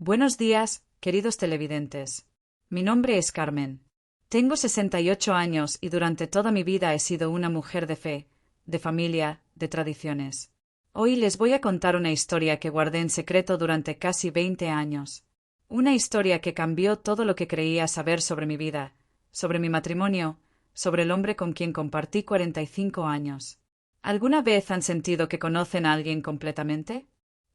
Buenos días, queridos televidentes. Mi nombre es Carmen. Tengo 68 años y durante toda mi vida he sido una mujer de fe, de familia, de tradiciones. Hoy les voy a contar una historia que guardé en secreto durante casi 20 años. Una historia que cambió todo lo que creía saber sobre mi vida, sobre mi matrimonio, sobre el hombre con quien compartí 45 años. ¿Alguna vez han sentido que conocen a alguien completamente?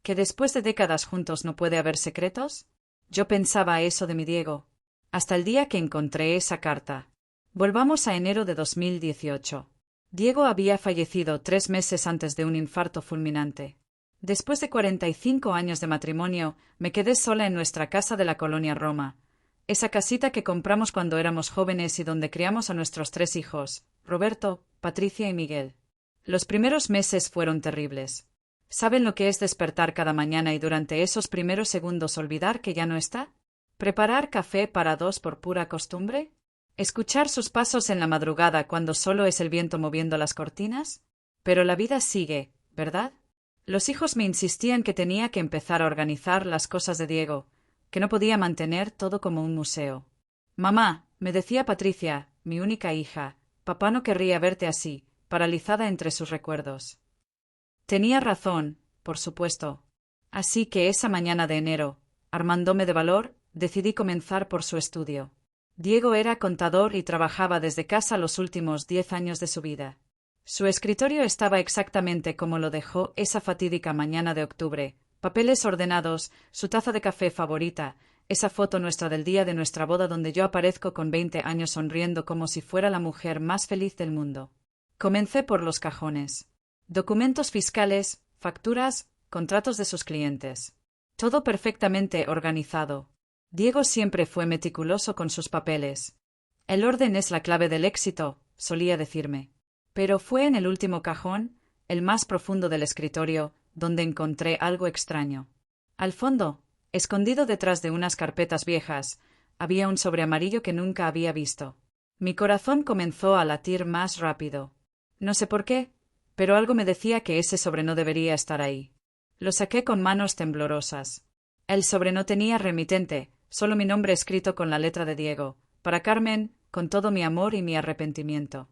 ¿Que después de décadas juntos no puede haber secretos? Yo pensaba eso de mi Diego, hasta el día que encontré esa carta. Volvamos a enero de 2018. Diego había fallecido 3 meses antes de un infarto fulminante. Después de 45 años de matrimonio, me quedé sola en nuestra casa de la colonia Roma, esa casita que compramos cuando éramos jóvenes y donde criamos a nuestros 3 hijos, Roberto, Patricia y Miguel. Los primeros meses fueron terribles. ¿Saben lo que es despertar cada mañana y durante esos primeros segundos olvidar que ya no está? ¿Preparar café para 2 por pura costumbre? ¿Escuchar sus pasos en la madrugada cuando solo es el viento moviendo las cortinas? Pero la vida sigue, ¿verdad? Los hijos me insistían que tenía que empezar a organizar las cosas de Diego, que no podía mantener todo como un museo. Mamá, me decía Patricia, mi única hija, papá no querría verte así, paralizada entre sus recuerdos. Tenía razón, por supuesto. Así que esa mañana de enero, armándome de valor, decidí comenzar por su estudio. Diego era contador y trabajaba desde casa los últimos 10 años de su vida. Su escritorio estaba exactamente como lo dejó esa fatídica mañana de octubre, papeles ordenados, su taza de café favorita, esa foto nuestra del día de nuestra boda donde yo aparezco con 20 años sonriendo como si fuera la mujer más feliz del mundo. Comencé por los cajones. Documentos fiscales, facturas, contratos de sus clientes. Todo perfectamente organizado. Diego siempre fue meticuloso con sus papeles. El orden es la clave del éxito, solía decirme. Pero fue en el último cajón, el más profundo del escritorio, donde encontré algo extraño. Al fondo, escondido detrás de unas carpetas viejas, había un sobre amarillo que nunca había visto. Mi corazón comenzó a latir más rápido. No sé por qué, pero algo me decía que ese sobre no debería estar ahí. Lo saqué con manos temblorosas. El sobre no tenía remitente, solo mi nombre escrito con la letra de Diego, para Carmen, con todo mi amor y mi arrepentimiento.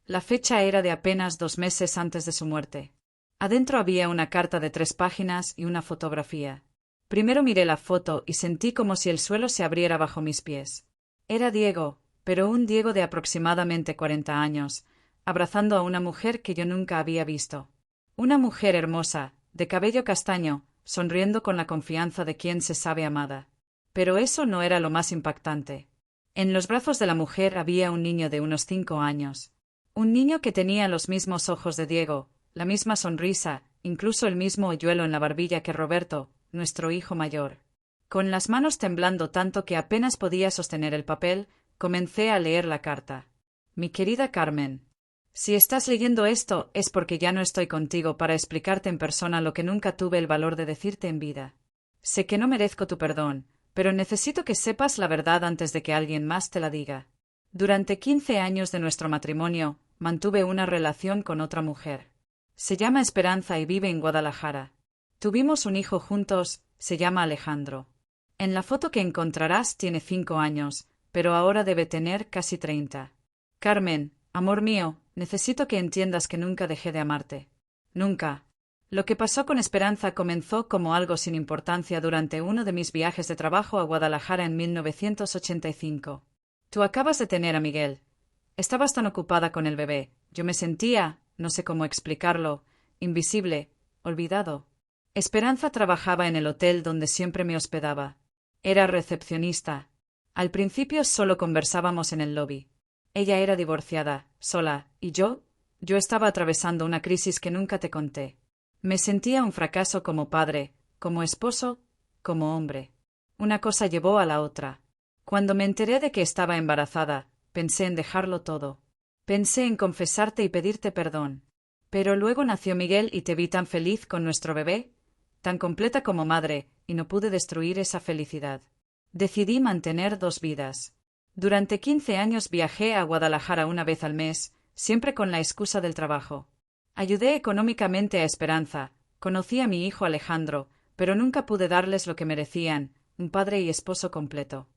La fecha era de apenas 2 meses antes de su muerte. Adentro había una carta de 3 páginas y una fotografía. Primero miré la foto y sentí como si el suelo se abriera bajo mis pies. Era Diego, pero un Diego de aproximadamente 40 años, abrazando a una mujer que yo nunca había visto. Una mujer hermosa, de cabello castaño, sonriendo con la confianza de quien se sabe amada. Pero eso no era lo más impactante. En los brazos de la mujer había un niño de unos 5 años. Un niño que tenía los mismos ojos de Diego, la misma sonrisa, incluso el mismo hoyuelo en la barbilla que Roberto, nuestro hijo mayor. Con las manos temblando tanto que apenas podía sostener el papel, comencé a leer la carta. Mi querida Carmen, si estás leyendo esto es porque ya no estoy contigo para explicarte en persona lo que nunca tuve el valor de decirte en vida. Sé que no merezco tu perdón, pero necesito que sepas la verdad antes de que alguien más te la diga. Durante 15 años de nuestro matrimonio, mantuve una relación con otra mujer. Se llama Esperanza y vive en Guadalajara. Tuvimos un hijo juntos, se llama Alejandro. En la foto que encontrarás tiene 5 años, pero ahora debe tener casi 30. Carmen, amor mío, necesito que entiendas que nunca dejé de amarte. Nunca. Lo que pasó con Esperanza comenzó como algo sin importancia durante uno de mis viajes de trabajo a Guadalajara en 1985. Tú acabas de tener a Miguel. Estabas tan ocupada con el bebé. Yo me sentía, no sé cómo explicarlo, invisible, olvidado. Esperanza trabajaba en el hotel donde siempre me hospedaba. Era recepcionista. Al principio solo conversábamos en el lobby. Ella era divorciada, sola, y yo estaba atravesando una crisis que nunca te conté. Me sentía un fracaso como padre, como esposo, como hombre. Una cosa llevó a la otra. Cuando me enteré de que estaba embarazada, pensé en dejarlo todo. Pensé en confesarte y pedirte perdón. Pero luego nació Miguel y te vi tan feliz con nuestro bebé, tan completa como madre, y no pude destruir esa felicidad. Decidí mantener 2 vidas. Durante 15 años viajé a Guadalajara una vez al mes, siempre con la excusa del trabajo. Ayudé económicamente a Esperanza, conocí a mi hijo Alejandro, pero nunca pude darles lo que merecían, un padre y esposo completo.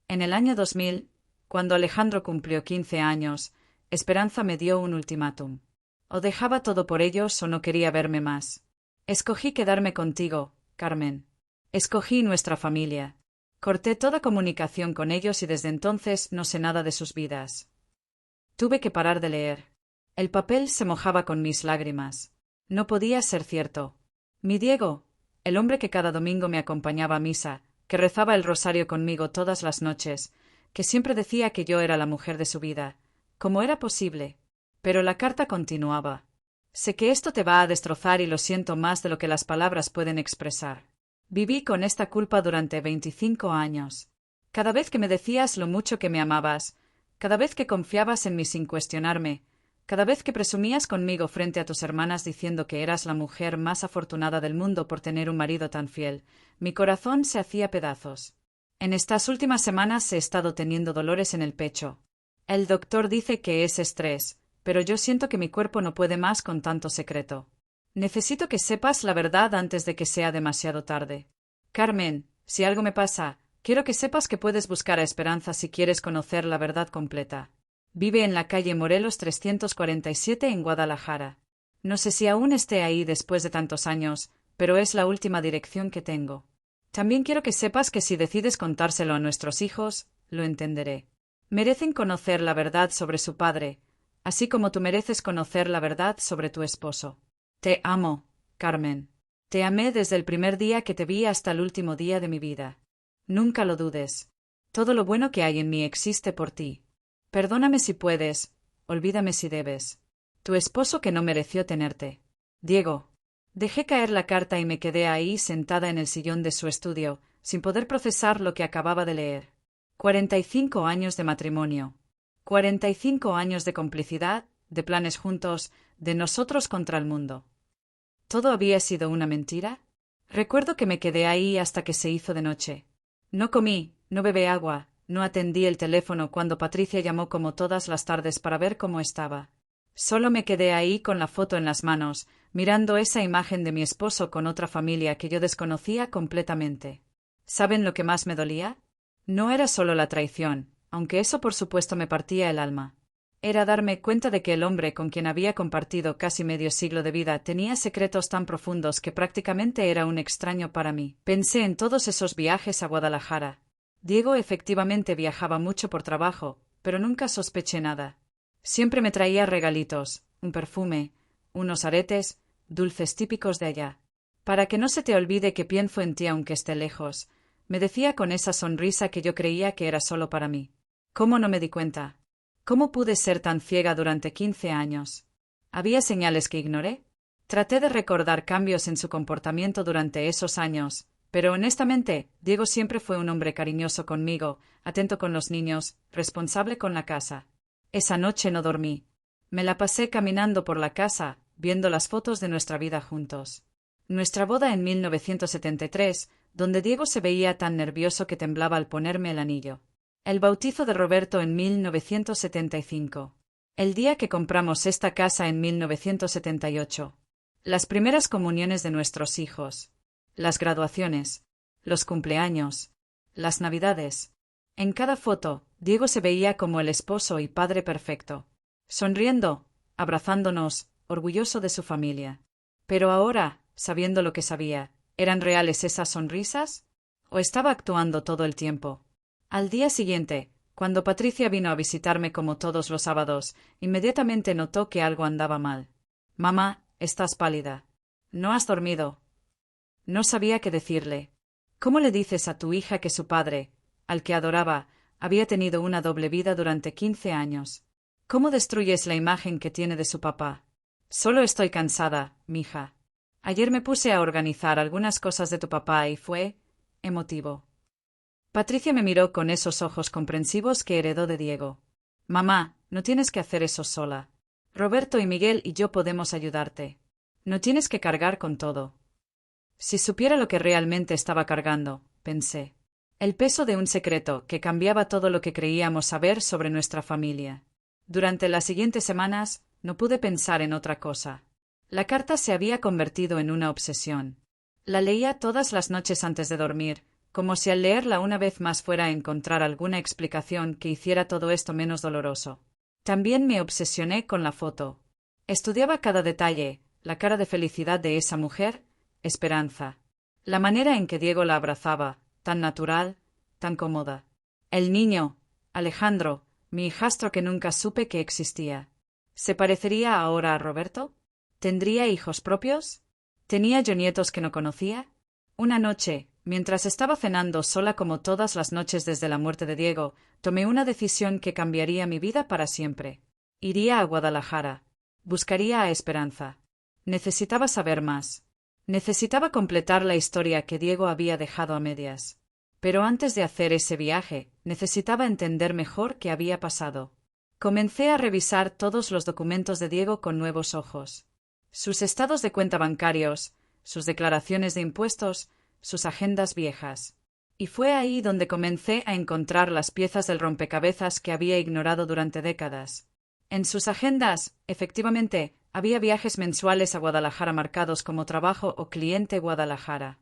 En el año 2000, cuando Alejandro cumplió 15 años, Esperanza me dio un ultimátum. O dejaba todo por ellos o no quería verme más. Escogí quedarme contigo, Carmen. Escogí nuestra familia. Corté toda comunicación con ellos y desde entonces no sé nada de sus vidas. Tuve que parar de leer. El papel se mojaba con mis lágrimas. No podía ser cierto. Mi Diego, el hombre que cada domingo me acompañaba a misa, que rezaba el rosario conmigo todas las noches, que siempre decía que yo era la mujer de su vida. ¿Cómo era posible? Pero la carta continuaba. Sé que esto te va a destrozar y lo siento más de lo que las palabras pueden expresar. Viví con esta culpa durante 25 años. Cada vez que me decías lo mucho que me amabas, cada vez que confiabas en mí sin cuestionarme, cada vez que presumías conmigo frente a tus hermanas diciendo que eras la mujer más afortunada del mundo por tener un marido tan fiel, mi corazón se hacía pedazos. En estas últimas semanas he estado teniendo dolores en el pecho. El doctor dice que es estrés, pero yo siento que mi cuerpo no puede más con tanto secreto. Necesito que sepas la verdad antes de que sea demasiado tarde. Carmen, si algo me pasa, quiero que sepas que puedes buscar a Esperanza si quieres conocer la verdad completa. Vive en la calle Morelos 347 en Guadalajara. No sé si aún esté ahí después de tantos años, pero es la última dirección que tengo. También quiero que sepas que si decides contárselo a nuestros hijos, lo entenderé. Merecen conocer la verdad sobre su padre, así como tú mereces conocer la verdad sobre tu esposo. Te amo, Carmen. Te amé desde el primer día que te vi hasta el último día de mi vida. Nunca lo dudes. Todo lo bueno que hay en mí existe por ti. Perdóname si puedes, olvídame si debes. Tu esposo que no mereció tenerte. Diego. Dejé caer la carta y me quedé ahí sentada en el sillón de su estudio, sin poder procesar lo que acababa de leer. 45 años de matrimonio. 45 años de complicidad, de planes juntos, de nosotros contra el mundo. ¿Todo había sido una mentira? Recuerdo que me quedé ahí hasta que se hizo de noche. No comí, no bebí agua, no atendí el teléfono cuando Patricia llamó como todas las tardes para ver cómo estaba. Solo me quedé ahí con la foto en las manos, mirando esa imagen de mi esposo con otra familia que yo desconocía completamente. ¿Saben lo que más me dolía? No era solo la traición, aunque eso por supuesto me partía el alma. Era darme cuenta de que el hombre con quien había compartido casi medio siglo de vida tenía secretos tan profundos que prácticamente era un extraño para mí. Pensé en todos esos viajes a Guadalajara. Diego efectivamente viajaba mucho por trabajo, pero nunca sospeché nada. Siempre me traía regalitos, un perfume, unos aretes, dulces típicos de allá. Para que no se te olvide que pienso en ti aunque esté lejos, me decía con esa sonrisa que yo creía que era solo para mí. ¿Cómo no me di cuenta? ¿Cómo pude ser tan ciega durante 15 años? ¿Había señales que ignoré? Traté de recordar cambios en su comportamiento durante esos años, pero honestamente, Diego siempre fue un hombre cariñoso conmigo, atento con los niños, responsable con la casa. Esa noche no dormí. Me la pasé caminando por la casa, viendo las fotos de nuestra vida juntos. Nuestra boda en 1973, donde Diego se veía tan nervioso que temblaba al ponerme el anillo. El bautizo de Roberto en 1975. El día que compramos esta casa en 1978. Las primeras comuniones de nuestros hijos. Las graduaciones. Los cumpleaños. Las navidades. En cada foto, Diego se veía como el esposo y padre perfecto. Sonriendo, abrazándonos, orgulloso de su familia. Pero ahora, sabiendo lo que sabía, ¿eran reales esas sonrisas? ¿O estaba actuando todo el tiempo? Al día siguiente, cuando Patricia vino a visitarme como todos los sábados, inmediatamente notó que algo andaba mal. Mamá, estás pálida. ¿No has dormido? No sabía qué decirle. ¿Cómo le dices a tu hija que su padre, al que adoraba, había tenido una doble vida durante 15 años? ¿Cómo destruyes la imagen que tiene de su papá? Solo estoy cansada, mija. Ayer me puse a organizar algunas cosas de tu papá y fue emotivo. Patricia me miró con esos ojos comprensivos que heredó de Diego. Mamá, no tienes que hacer eso sola. Roberto y Miguel y yo podemos ayudarte. No tienes que cargar con todo. Si supiera lo que realmente estaba cargando, pensé. El peso de un secreto que cambiaba todo lo que creíamos saber sobre nuestra familia. Durante las siguientes semanas, no pude pensar en otra cosa. La carta se había convertido en una obsesión. La leía todas las noches antes de dormir, como si al leerla una vez más fuera a encontrar alguna explicación que hiciera todo esto menos doloroso. También me obsesioné con la foto. Estudiaba cada detalle, la cara de felicidad de esa mujer, Esperanza. La manera en que Diego la abrazaba, tan natural, tan cómoda. El niño, Alejandro, mi hijastro que nunca supe que existía. ¿Se parecería ahora a Roberto? ¿Tendría hijos propios? ¿Tenía yo nietos que no conocía? Una noche, mientras estaba cenando sola como todas las noches desde la muerte de Diego, tomé una decisión que cambiaría mi vida para siempre. Iría a Guadalajara. Buscaría a Esperanza. Necesitaba saber más. Necesitaba completar la historia que Diego había dejado a medias. Pero antes de hacer ese viaje, necesitaba entender mejor qué había pasado. Comencé a revisar todos los documentos de Diego con nuevos ojos. Sus estados de cuenta bancarios, sus declaraciones de impuestos, sus agendas viejas. Y fue ahí donde comencé a encontrar las piezas del rompecabezas que había ignorado durante décadas. En sus agendas, efectivamente, había viajes mensuales a Guadalajara marcados como trabajo o cliente Guadalajara.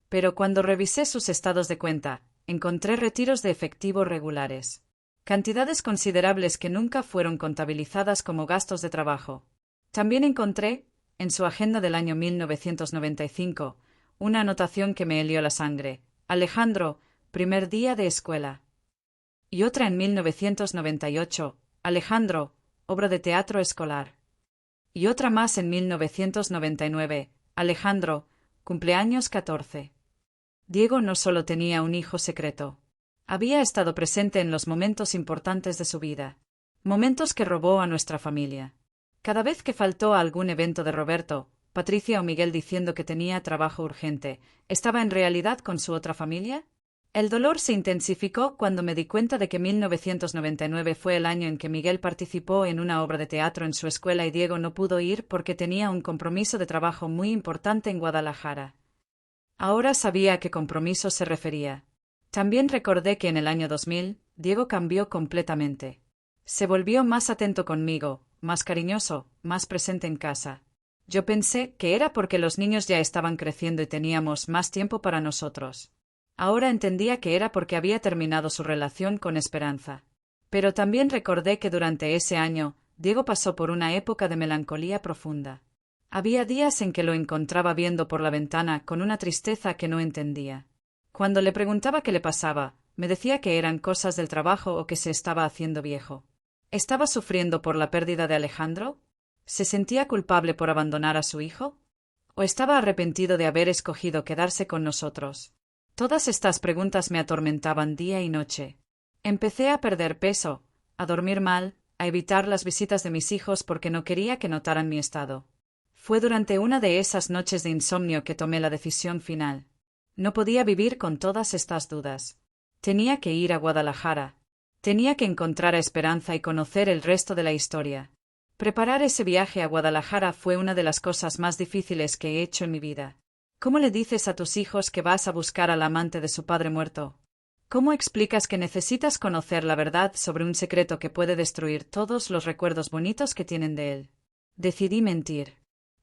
Pero cuando revisé sus estados de cuenta, encontré retiros de efectivo regulares. Cantidades considerables que nunca fueron contabilizadas como gastos de trabajo. También encontré, en su agenda del año 1995, una anotación que me helió la sangre. Alejandro, primer día de escuela. Y otra en 1998, Alejandro, obra de teatro escolar. Y otra más en 1999, Alejandro, cumpleaños 14. Diego no solo tenía un hijo secreto. Había estado presente en los momentos importantes de su vida. Momentos que robó a nuestra familia. Cada vez que faltó a algún evento de Roberto, Patricia o Miguel diciendo que tenía trabajo urgente, ¿estaba en realidad con su otra familia? El dolor se intensificó cuando me di cuenta de que 1999 fue el año en que Miguel participó en una obra de teatro en su escuela y Diego no pudo ir porque tenía un compromiso de trabajo muy importante en Guadalajara. Ahora sabía a qué compromiso se refería. También recordé que en el año 2000, Diego cambió completamente. Se volvió más atento conmigo, más cariñoso, más presente en casa. Yo pensé que era porque los niños ya estaban creciendo y teníamos más tiempo para nosotros. Ahora entendía que era porque había terminado su relación con Esperanza. Pero también recordé que durante ese año, Diego pasó por una época de melancolía profunda. Había días en que lo encontraba viendo por la ventana con una tristeza que no entendía. Cuando le preguntaba qué le pasaba, me decía que eran cosas del trabajo o que se estaba haciendo viejo. ¿Estaba sufriendo por la pérdida de Alejandro? ¿Se sentía culpable por abandonar a su hijo? ¿O estaba arrepentido de haber escogido quedarse con nosotros? Todas estas preguntas me atormentaban día y noche. Empecé a perder peso, a dormir mal, a evitar las visitas de mis hijos porque no quería que notaran mi estado. Fue durante una de esas noches de insomnio que tomé la decisión final. No podía vivir con todas estas dudas. Tenía que ir a Guadalajara. Tenía que encontrar a Esperanza y conocer el resto de la historia. Preparar ese viaje a Guadalajara fue una de las cosas más difíciles que he hecho en mi vida. ¿Cómo le dices a tus hijos que vas a buscar al amante de su padre muerto? ¿Cómo explicas que necesitas conocer la verdad sobre un secreto que puede destruir todos los recuerdos bonitos que tienen de él? Decidí mentir.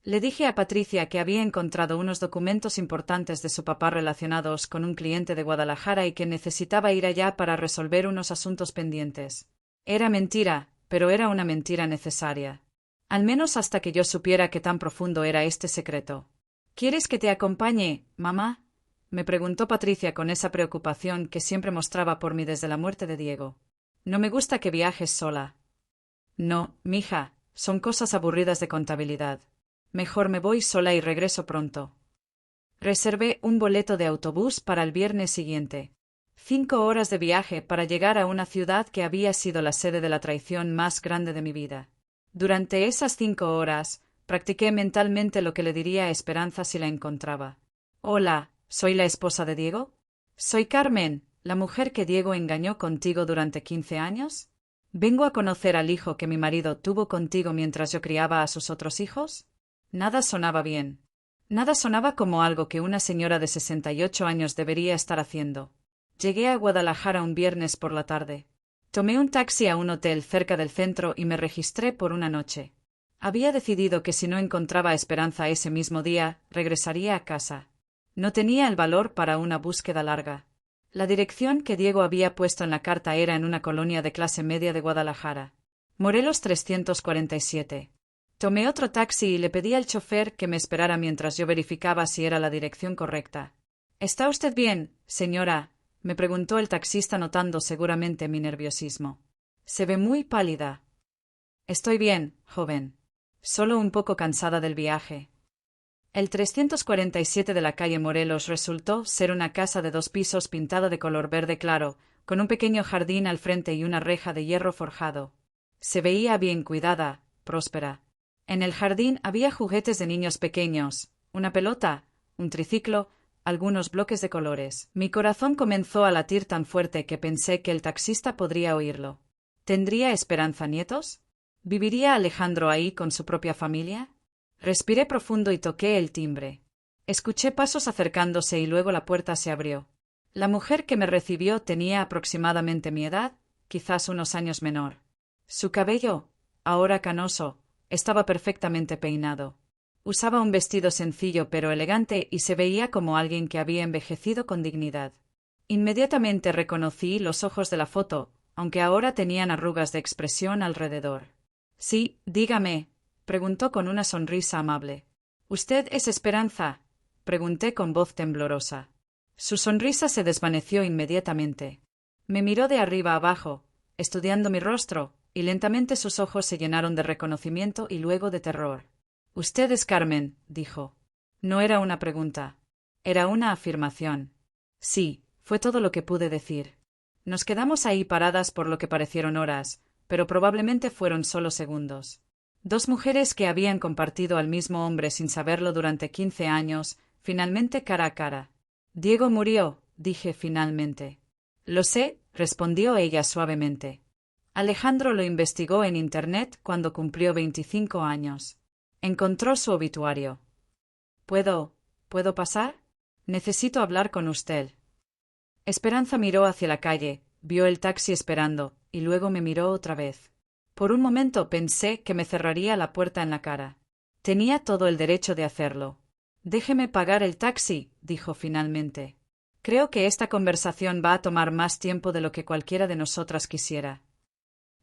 Le dije a Patricia que había encontrado unos documentos importantes de su papá relacionados con un cliente de Guadalajara y que necesitaba ir allá para resolver unos asuntos pendientes. Era mentira, pero era una mentira necesaria. Al menos hasta que yo supiera qué tan profundo era este secreto. ¿Quieres que te acompañe, mamá? Me preguntó Patricia con esa preocupación que siempre mostraba por mí desde la muerte de Diego. No me gusta que viajes sola. No, mija, son cosas aburridas de contabilidad. Mejor me voy sola y regreso pronto. Reservé un boleto de autobús para el viernes siguiente. 5 horas de viaje para llegar a una ciudad que había sido la sede de la traición más grande de mi vida. Durante esas 5 horas, practiqué mentalmente lo que le diría a Esperanza si la encontraba. Hola, ¿soy la esposa de Diego? ¿Soy Carmen, la mujer que Diego engañó contigo durante 15 años? ¿Vengo a conocer al hijo que mi marido tuvo contigo mientras yo criaba a sus otros hijos? Nada sonaba bien. Nada sonaba como algo que una señora de 68 años debería estar haciendo. Llegué a Guadalajara un viernes por la tarde. Tomé un taxi a un hotel cerca del centro y me registré por una noche. Había decidido que si no encontraba a Esperanza ese mismo día, regresaría a casa. No tenía el valor para una búsqueda larga. La dirección que Diego había puesto en la carta era en una colonia de clase media de Guadalajara. Morelos 347. Tomé otro taxi y le pedí al chofer que me esperara mientras yo verificaba si era la dirección correcta. ¿Está usted bien, señora?, me preguntó el taxista notando seguramente mi nerviosismo. Se ve muy pálida. Estoy bien, joven. Solo un poco cansada del viaje. El 347 de la calle Morelos resultó ser una casa de 2 pisos pintada de color verde claro, con un pequeño jardín al frente y una reja de hierro forjado. Se veía bien cuidada, próspera. En el jardín había juguetes de niños pequeños, una pelota, un triciclo, algunos bloques de colores. Mi corazón comenzó a latir tan fuerte que pensé que el taxista podría oírlo. ¿Tendría Esperanza nietos? ¿Viviría Alejandro ahí con su propia familia? Respiré profundo y toqué el timbre. Escuché pasos acercándose y luego la puerta se abrió. La mujer que me recibió tenía aproximadamente mi edad, quizás unos años menor. Su cabello, ahora canoso, estaba perfectamente peinado. Usaba un vestido sencillo pero elegante y se veía como alguien que había envejecido con dignidad. Inmediatamente reconocí los ojos de la foto, aunque ahora tenían arrugas de expresión alrededor. Sí, dígame, preguntó con una sonrisa amable. ¿Usted es Esperanza?, pregunté con voz temblorosa. Su sonrisa se desvaneció inmediatamente. Me miró de arriba abajo, estudiando mi rostro, y lentamente sus ojos se llenaron de reconocimiento y luego de terror. «Usted es Carmen», dijo. No era una pregunta. Era una afirmación. Sí, fue todo lo que pude decir. Nos quedamos ahí paradas por lo que parecieron horas, pero probablemente fueron solo segundos. 2 mujeres que habían compartido al mismo hombre sin saberlo durante 15 años, finalmente cara a cara. «Diego murió», dije finalmente. «Lo sé», respondió ella suavemente. Alejandro lo investigó en Internet cuando cumplió 25 años. Encontró su obituario. ¿Puedo pasar? Necesito hablar con usted». Esperanza miró hacia la calle, vio el taxi esperando, y luego me miró otra vez. Por un momento pensé que me cerraría la puerta en la cara. Tenía todo el derecho de hacerlo. «Déjeme pagar el taxi», dijo finalmente. «Creo que esta conversación va a tomar más tiempo de lo que cualquiera de nosotras quisiera».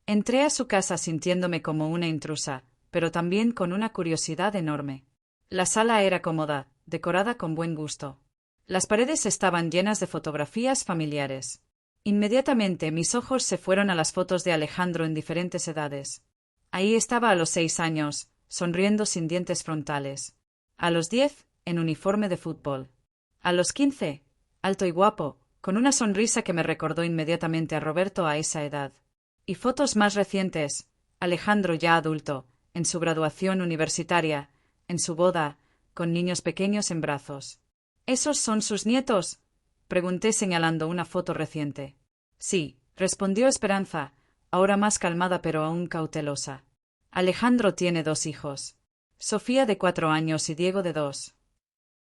Entré a su casa sintiéndome como una intrusa, pero también con una curiosidad enorme. La sala era cómoda, decorada con buen gusto. Las paredes estaban llenas de fotografías familiares. Inmediatamente mis ojos se fueron a las fotos de Alejandro en diferentes edades. Ahí estaba a los 6 años, sonriendo sin dientes frontales. A los 10, en uniforme de fútbol. A los 15, alto y guapo, con una sonrisa que me recordó inmediatamente a Roberto a esa edad. Y fotos más recientes, Alejandro ya adulto, en su graduación universitaria, en su boda, con niños pequeños en brazos. ¿Esos son sus nietos?, pregunté señalando una foto reciente. Sí, respondió Esperanza, ahora más calmada pero aún cautelosa. Alejandro tiene 2 hijos. Sofía de 4 años y Diego de 2.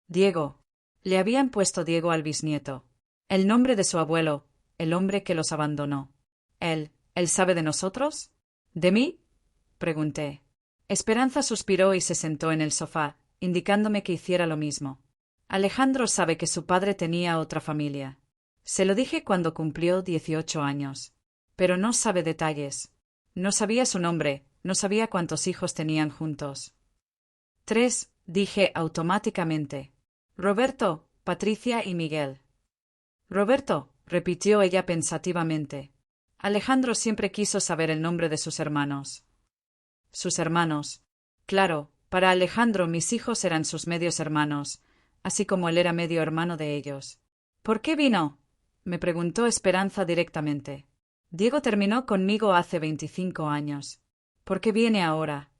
Diego. Le habían puesto Diego al bisnieto. El nombre de su abuelo, el hombre que los abandonó. ¿Él sabe de nosotros? ¿De mí?, pregunté. Esperanza suspiró y se sentó en el sofá, indicándome que hiciera lo mismo. Alejandro sabe que su padre tenía otra familia. Se lo dije cuando cumplió 18 años. Pero no sabe detalles. No sabía su nombre, no sabía cuántos hijos tenían juntos. 3, dije automáticamente. Roberto, Patricia y Miguel. Roberto, repitió ella pensativamente. Alejandro siempre quiso saber el nombre de sus hermanos. Sus hermanos. Claro, para Alejandro mis hijos eran sus medios hermanos, así como él era medio hermano de ellos. ¿Por qué vino?, me preguntó Esperanza directamente. Diego terminó conmigo hace 25 años. ¿Por qué viene ahora?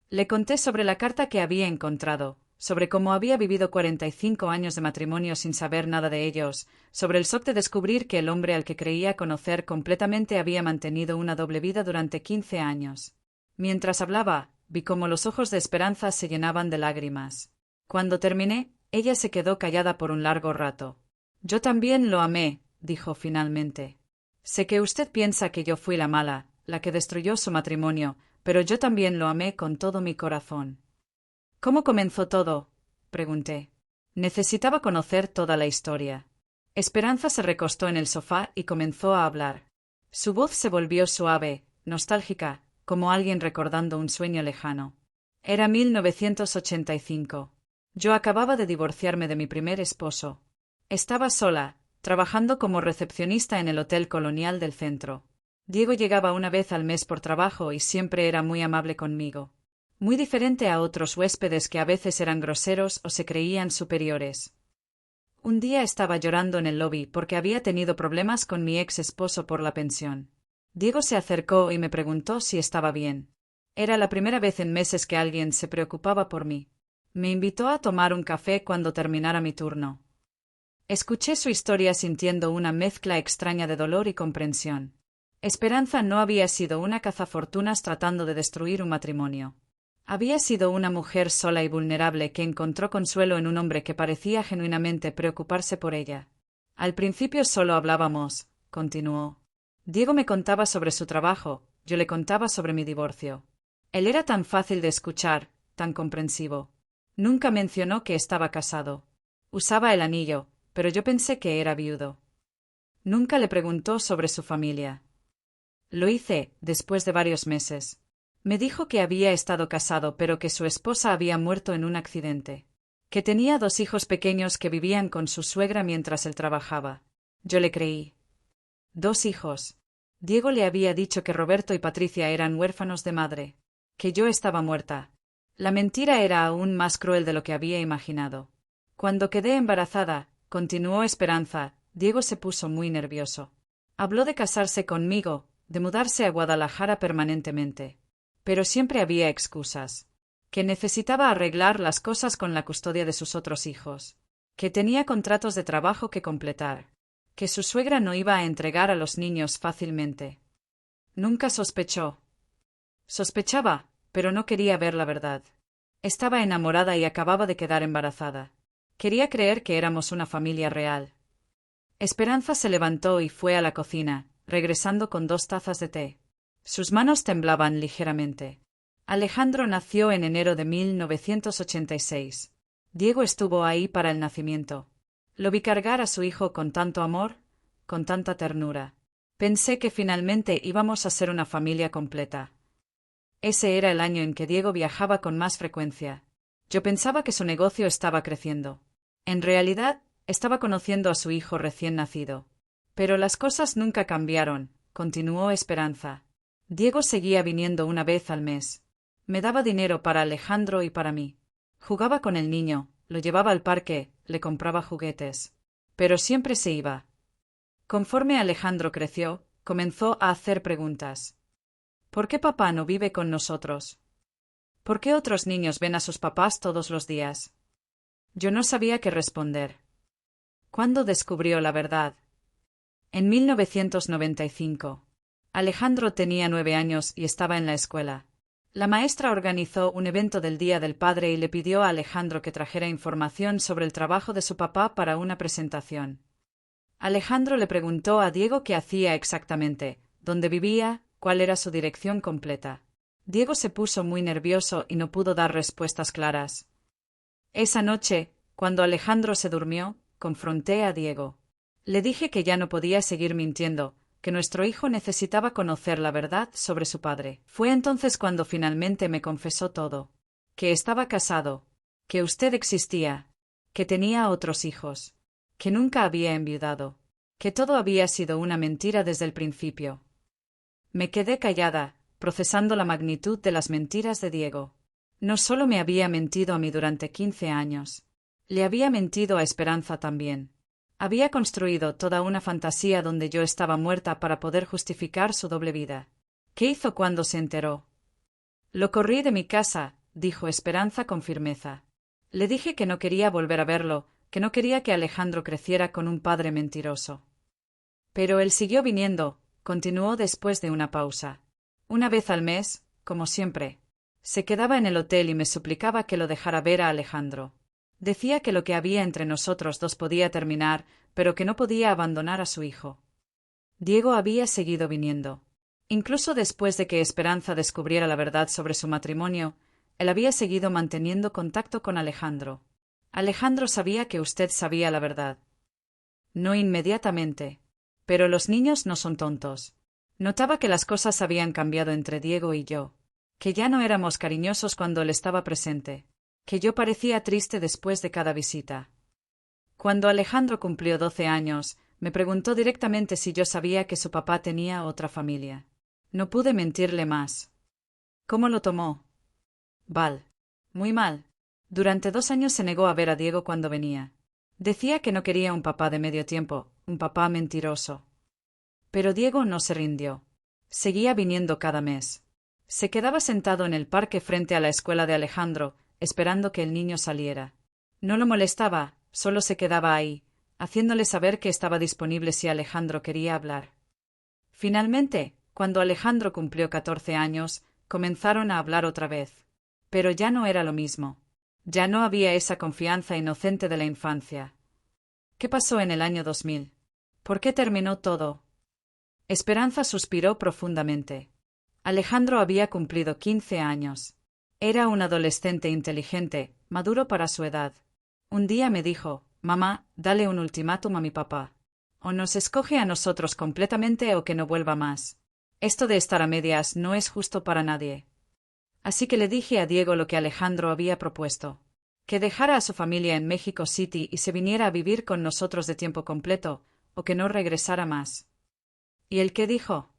Le conté sobre la carta que había encontrado, sobre cómo había vivido 45 años de matrimonio sin saber nada de ellos, sobre el shock de descubrir que el hombre al que creía conocer completamente había mantenido una doble vida durante 15 años. Mientras hablaba, vi cómo los ojos de Esperanza se llenaban de lágrimas. Cuando terminé, ella se quedó callada por un largo rato. Yo también lo amé, dijo finalmente. Sé que usted piensa que yo fui la mala, la que destruyó su matrimonio, pero yo también lo amé con todo mi corazón. ¿Cómo comenzó todo?, pregunté. Necesitaba conocer toda la historia. Esperanza se recostó en el sofá y comenzó a hablar. Su voz se volvió suave, nostálgica, como alguien recordando un sueño lejano. Era 1985. Yo acababa de divorciarme de mi primer esposo. Estaba sola, trabajando como recepcionista en el Hotel Colonial del centro. Diego llegaba una vez al mes por trabajo y siempre era muy amable conmigo. Muy diferente a otros huéspedes que a veces eran groseros o se creían superiores. Un día estaba llorando en el lobby porque había tenido problemas con mi ex esposo por la pensión. Diego se acercó y me preguntó si estaba bien. Era la primera vez en meses que alguien se preocupaba por mí. Me invitó a tomar un café cuando terminara mi turno. Escuché su historia sintiendo una mezcla extraña de dolor y comprensión. Esperanza no había sido una cazafortunas tratando de destruir un matrimonio. Había sido una mujer sola y vulnerable que encontró consuelo en un hombre que parecía genuinamente preocuparse por ella. Al principio solo hablábamos, continuó. Diego me contaba sobre su trabajo, yo le contaba sobre mi divorcio. Él era tan fácil de escuchar, tan comprensivo. Nunca mencionó que estaba casado. Usaba el anillo, pero yo pensé que era viudo. Nunca le preguntó sobre su familia. Lo hice, después de varios meses. Me dijo que había estado casado pero que su esposa había muerto en un accidente. Que tenía 2 hijos pequeños que vivían con su suegra mientras él trabajaba. Yo le creí. 2 hijos. Diego le había dicho que Roberto y Patricia eran huérfanos de madre. Que yo estaba muerta. La mentira era aún más cruel de lo que había imaginado. Cuando quedé embarazada, continuó Esperanza, Diego se puso muy nervioso. Habló de casarse conmigo, de mudarse a Guadalajara permanentemente. Pero siempre había excusas. Que necesitaba arreglar las cosas con la custodia de sus otros hijos. Que tenía contratos de trabajo que completar. Que su suegra no iba a entregar a los niños fácilmente. Nunca sospechó. Sospechaba, pero no quería ver la verdad. Estaba enamorada y acababa de quedar embarazada. Quería creer que éramos una familia real. Esperanza se levantó y fue a la cocina, regresando con 2 tazas de té. Sus manos temblaban ligeramente. Alejandro nació en enero de 1986. Diego estuvo ahí para el nacimiento. Lo vi cargar a su hijo con tanto amor, con tanta ternura. Pensé que finalmente íbamos a ser una familia completa. Ese era el año en que Diego viajaba con más frecuencia. Yo pensaba que su negocio estaba creciendo. En realidad, estaba conociendo a su hijo recién nacido. Pero las cosas nunca cambiaron, continuó Esperanza. Diego seguía viniendo una vez al mes. Me daba dinero para Alejandro y para mí. Jugaba con el niño, lo llevaba al parque, le compraba juguetes. Pero siempre se iba. Conforme Alejandro creció, comenzó a hacer preguntas. ¿Por qué papá no vive con nosotros? ¿Por qué otros niños ven a sus papás todos los días? Yo no sabía qué responder. ¿Cuándo descubrió la verdad? En 1995. Alejandro tenía 9 años y estaba en la escuela. La maestra organizó un evento del Día del Padre y le pidió a Alejandro que trajera información sobre el trabajo de su papá para una presentación. Alejandro le preguntó a Diego qué hacía exactamente, dónde vivía, cuál era su dirección completa. Diego se puso muy nervioso y no pudo dar respuestas claras. Esa noche, cuando Alejandro se durmió, confronté a Diego. Le dije que ya no podía seguir mintiendo, que nuestro hijo necesitaba conocer la verdad sobre su padre. Fue entonces cuando finalmente me confesó todo. Que estaba casado, que usted existía, que tenía otros hijos, que nunca había enviudado, que todo había sido una mentira desde el principio. Me quedé callada, procesando la magnitud de las mentiras de Diego. No solo me había mentido a mí durante 15 años. Le había mentido a Esperanza también. Había construido toda una fantasía donde yo estaba muerta para poder justificar su doble vida. ¿Qué hizo cuando se enteró? Lo corrí de mi casa, dijo Esperanza con firmeza. Le dije que no quería volver a verlo, que no quería que Alejandro creciera con un padre mentiroso. Pero él siguió viniendo, continuó después de una pausa. Una vez al mes, como siempre. Se quedaba en el hotel y me suplicaba que lo dejara ver a Alejandro. Decía que lo que había entre nosotros 2 podía terminar, pero que no podía abandonar a su hijo. Diego había seguido viniendo. Incluso después de que Esperanza descubriera la verdad sobre su matrimonio, él había seguido manteniendo contacto con Alejandro. Alejandro sabía que usted sabía la verdad. No inmediatamente. Pero los niños no son tontos. Notaba que las cosas habían cambiado entre Diego y yo. Que ya no éramos cariñosos cuando él estaba presente. Que yo parecía triste después de cada visita. Cuando Alejandro cumplió 12 años, me preguntó directamente si yo sabía que su papá tenía otra familia. No pude mentirle más. ¿Cómo lo tomó? Mal. Muy mal. Durante 2 años se negó a ver a Diego cuando venía. Decía que no quería un papá de medio tiempo, un papá mentiroso. Pero Diego no se rindió. Seguía viniendo cada mes. Se quedaba sentado en el parque frente a la escuela de Alejandro, esperando que el niño saliera. No lo molestaba, solo se quedaba ahí, haciéndole saber que estaba disponible si Alejandro quería hablar. Finalmente, cuando Alejandro cumplió 14 años, comenzaron a hablar otra vez. Pero ya no era lo mismo. Ya no había esa confianza inocente de la infancia. ¿Qué pasó en el año 2000? ¿Por qué terminó todo? Esperanza suspiró profundamente. Alejandro había cumplido 15 años. Era un adolescente inteligente, maduro para su edad. Un día me dijo, mamá, dale un ultimátum a mi papá. O nos escoge a nosotros completamente o que no vuelva más. Esto de estar a medias no es justo para nadie. Así que le dije a Diego lo que Alejandro había propuesto. Que dejara a su familia en México City y se viniera a vivir con nosotros de tiempo completo, o que no regresara más. ¿Y el qué dijo?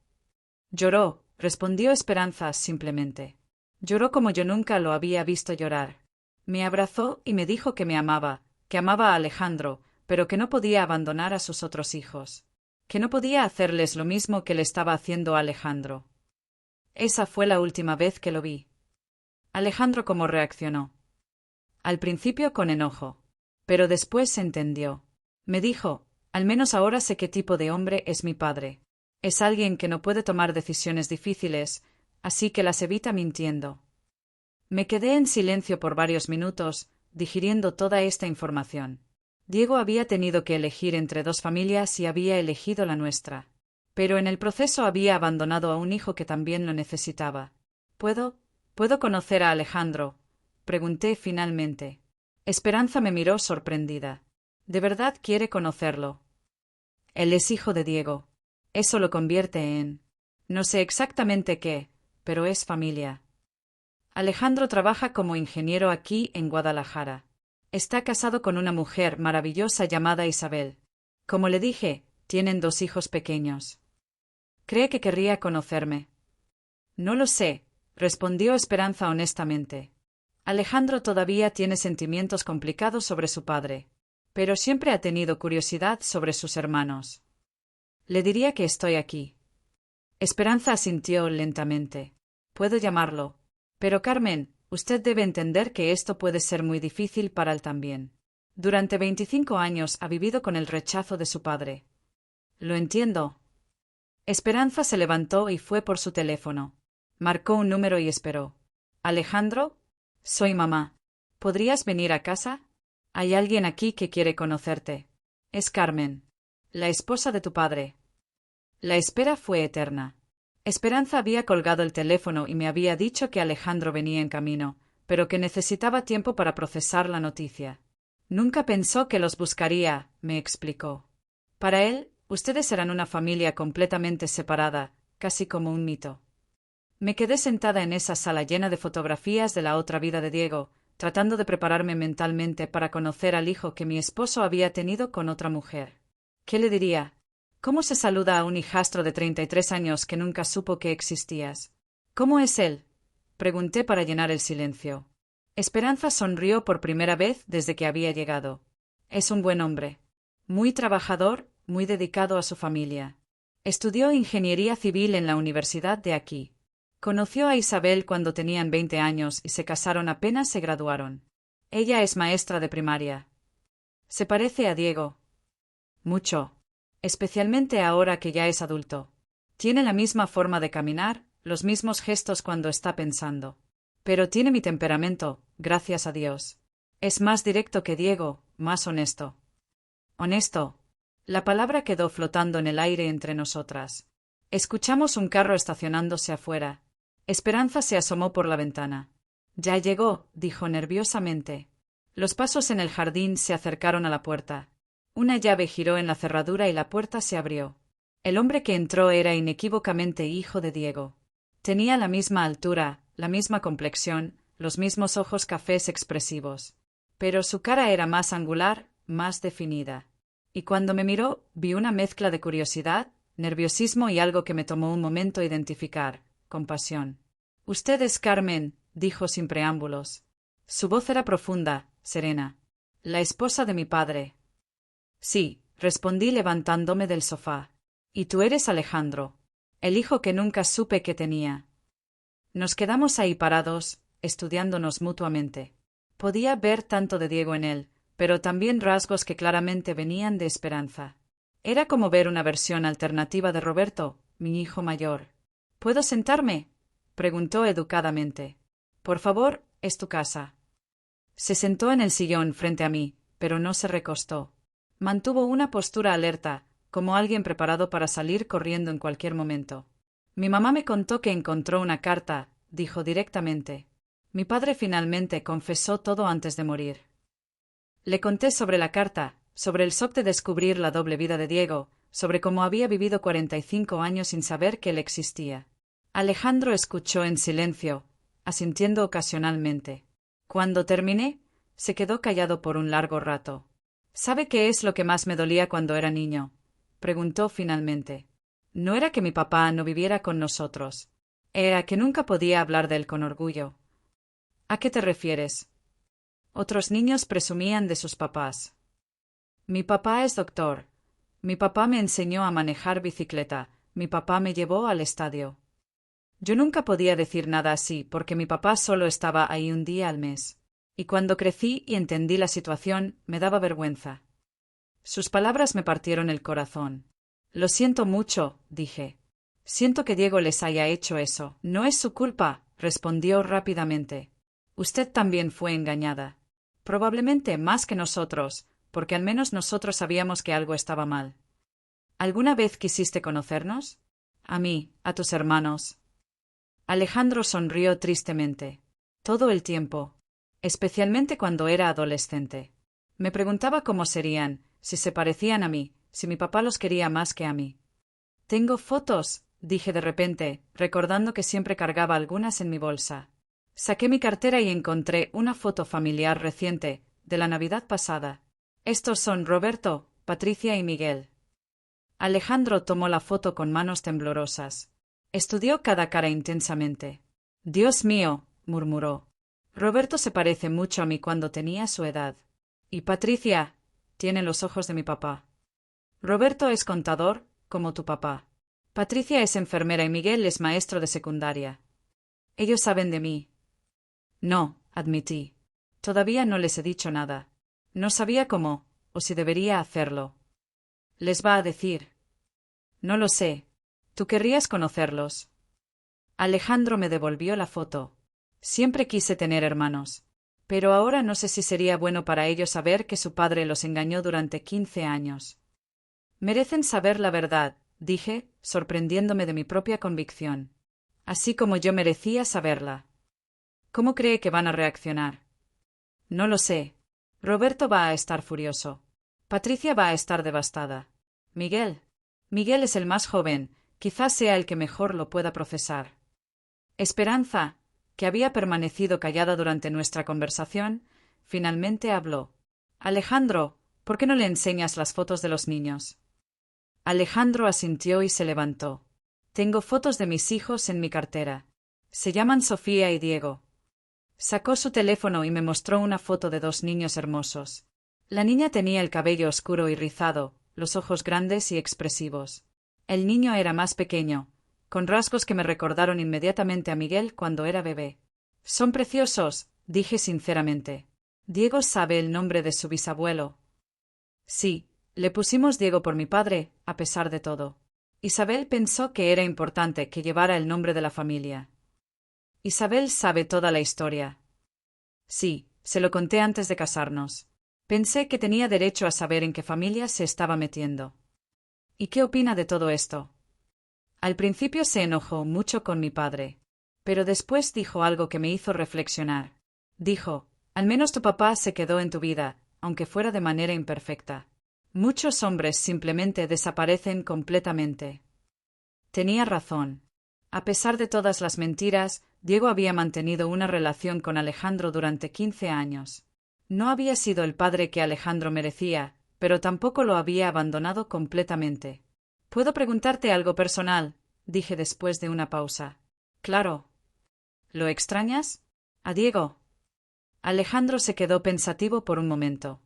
Lloró, respondió Esperanza simplemente. Lloró como yo nunca lo había visto llorar. Me abrazó y me dijo que me amaba, que amaba a Alejandro, pero que no podía abandonar a sus otros hijos. Que no podía hacerles lo mismo que le estaba haciendo a Alejandro. Esa fue la última vez que lo vi. Alejandro, ¿cómo reaccionó? Al principio con enojo. Pero después se entendió. Me dijo, al menos ahora sé qué tipo de hombre es mi padre. Es alguien que no puede tomar decisiones difíciles, así que las evita mintiendo. Me quedé en silencio por varios minutos, digiriendo toda esta información. Diego había tenido que elegir entre 2 familias y había elegido la nuestra. Pero en el proceso había abandonado a un hijo que también lo necesitaba. ¿Puedo conocer a Alejandro? Pregunté finalmente. Esperanza me miró sorprendida. ¿De verdad quiere conocerlo? Él es hijo de Diego. Eso lo convierte en... No sé exactamente qué, pero es familia. Alejandro trabaja como ingeniero aquí en Guadalajara. Está casado con una mujer maravillosa llamada Isabel. Como le dije, tienen 2 hijos pequeños. ¿Cree que querría conocerme? No lo sé, respondió Esperanza honestamente. Alejandro todavía tiene sentimientos complicados sobre su padre, pero siempre ha tenido curiosidad sobre sus hermanos. Le diría que estoy aquí. Esperanza asintió lentamente. Puedo llamarlo. Pero Carmen, usted debe entender que esto puede ser muy difícil para él también. Durante 25 años ha vivido con el rechazo de su padre. Lo entiendo. Esperanza se levantó y fue por su teléfono. Marcó un número y esperó. ¿Alejandro? Soy mamá. ¿Podrías venir a casa? Hay alguien aquí que quiere conocerte. Es Carmen, la esposa de tu padre. La espera fue eterna. Esperanza había colgado el teléfono y me había dicho que Alejandro venía en camino, pero que necesitaba tiempo para procesar la noticia. Nunca pensó que los buscaría, me explicó. Para él, ustedes eran una familia completamente separada, casi como un mito. Me quedé sentada en esa sala llena de fotografías de la otra vida de Diego, tratando de prepararme mentalmente para conocer al hijo que mi esposo había tenido con otra mujer. ¿Qué le diría? ¿Cómo se saluda a un hijastro de 33 años que nunca supo que existías? ¿Cómo es él? Pregunté para llenar el silencio. Esperanza sonrió por primera vez desde que había llegado. Es un buen hombre. Muy trabajador, muy dedicado a su familia. Estudió ingeniería civil en la universidad de aquí. Conoció a Isabel cuando tenían 20 años y se casaron apenas se graduaron. Ella es maestra de primaria. Se parece a Diego. Mucho. Especialmente ahora que ya es adulto. Tiene la misma forma de caminar, los mismos gestos cuando está pensando. Pero tiene mi temperamento, gracias a Dios. Es más directo que Diego, más honesto. Honesto. La palabra quedó flotando en el aire entre nosotras. Escuchamos un carro estacionándose afuera. Esperanza se asomó por la ventana. Ya llegó, dijo nerviosamente. Los pasos en el jardín se acercaron a la puerta. Una llave giró en la cerradura y la puerta se abrió. El hombre que entró era inequívocamente hijo de Diego. Tenía la misma altura, la misma complexión, los mismos ojos cafés expresivos. Pero su cara era más angular, más definida. Y cuando me miró, vi una mezcla de curiosidad, nerviosismo y algo que me tomó un momento identificar: compasión. «Usted es Carmen», dijo sin preámbulos. Su voz era profunda, serena. «La esposa de mi padre». «Sí», respondí levantándome del sofá. «Y tú eres Alejandro, el hijo que nunca supe que tenía». Nos quedamos ahí parados, estudiándonos mutuamente. Podía ver tanto de Diego en él, pero también rasgos que claramente venían de esperanza. Era como ver una versión alternativa de Roberto, mi hijo mayor. «¿Puedo sentarme?», preguntó educadamente. «Por favor, es tu casa». Se sentó en el sillón frente a mí, pero no se recostó. Mantuvo una postura alerta, como alguien preparado para salir corriendo en cualquier momento. «Mi mamá me contó que encontró una carta», dijo directamente. «Mi padre finalmente confesó todo antes de morir». Le conté sobre la carta, sobre el shock de descubrir la doble vida de Diego, sobre cómo había vivido 45 años sin saber que él existía. Alejandro escuchó en silencio, asintiendo ocasionalmente. Cuando terminé, se quedó callado por un largo rato. «¿Sabe qué es lo que más me dolía cuando era niño?», preguntó finalmente. «No era que mi papá no viviera con nosotros. Era que nunca podía hablar de él con orgullo». «¿A qué te refieres?». «Otros niños presumían de sus papás. Mi papá es doctor. Mi papá me enseñó a manejar bicicleta. Mi papá me llevó al estadio». Yo nunca podía decir nada así porque mi papá solo estaba ahí un día al mes. Y cuando crecí y entendí la situación, me daba vergüenza. Sus palabras me partieron el corazón. «Lo siento mucho», dije. «Siento que Diego les haya hecho eso». «No es su culpa», respondió rápidamente. «Usted también fue engañada. Probablemente más que nosotros, porque al menos nosotros sabíamos que algo estaba mal». «¿Alguna vez quisiste conocernos?». «A mí, a tus hermanos». Alejandro sonrió tristemente. «Todo el tiempo. Especialmente cuando era adolescente. Me preguntaba cómo serían, si se parecían a mí, si mi papá los quería más que a mí». «Tengo fotos», dije de repente, recordando que siempre cargaba algunas en mi bolsa. Saqué mi cartera y encontré una foto familiar reciente, de la Navidad pasada. «Estos son Roberto, Patricia y Miguel». Alejandro tomó la foto con manos temblorosas. Estudió cada cara intensamente. «Dios mío», murmuró. «Roberto se parece mucho a mí cuando tenía su edad. Y Patricia tiene los ojos de mi papá. Roberto es contador, como tu papá. Patricia es enfermera y Miguel es maestro de secundaria. Ellos saben de mí». «No», admití. «Todavía no les he dicho nada. No sabía cómo, o si debería hacerlo». «¿Les va a decir?». «No lo sé. ¿Tú querrías conocerlos?». Alejandro me devolvió la foto. «Siempre quise tener hermanos. Pero ahora no sé si sería bueno para ellos saber que su padre los engañó durante 15 años». «Merecen saber la verdad», dije, sorprendiéndome de mi propia convicción. «Así como yo merecía saberla». «¿Cómo cree que van a reaccionar?». «No lo sé. Roberto va a estar furioso. Patricia va a estar devastada. Miguel es el más joven, quizás sea el que mejor lo pueda procesar». Esperanza, que había permanecido callada durante nuestra conversación, finalmente habló. «Alejandro, ¿por qué no le enseñas las fotos de los niños?». Alejandro asintió y se levantó. «Tengo fotos de mis hijos en mi cartera. Se llaman Sofía y Diego». Sacó su teléfono y me mostró una foto de 2 niños hermosos. La niña tenía el cabello oscuro y rizado, los ojos grandes y expresivos. El niño era más pequeño, con rasgos que me recordaron inmediatamente a Miguel cuando era bebé. «Son preciosos», dije sinceramente. «Diego sabe el nombre de su bisabuelo». «Sí, le pusimos Diego por mi padre, a pesar de todo». Isabel pensó que era importante que llevara el nombre de la familia. «Isabel sabe toda la historia». «Sí, se lo conté antes de casarnos. Pensé que tenía derecho a saber en qué familia se estaba metiendo». «¿Y qué opina de todo esto?». Al principio se enojó mucho con mi padre, pero después dijo algo que me hizo reflexionar. Dijo: Al menos tu papá se quedó en tu vida, aunque fuera de manera imperfecta. Muchos hombres simplemente desaparecen completamente. Tenía razón. A pesar de todas las mentiras, Diego había mantenido una relación con Alejandro durante 15 años. No había sido el padre que Alejandro merecía, pero tampoco lo había abandonado completamente. ¿Puedo preguntarte algo personal?, dije después de una pausa. Claro. ¿Lo extrañas? ¿A Diego? Alejandro se quedó pensativo por un momento.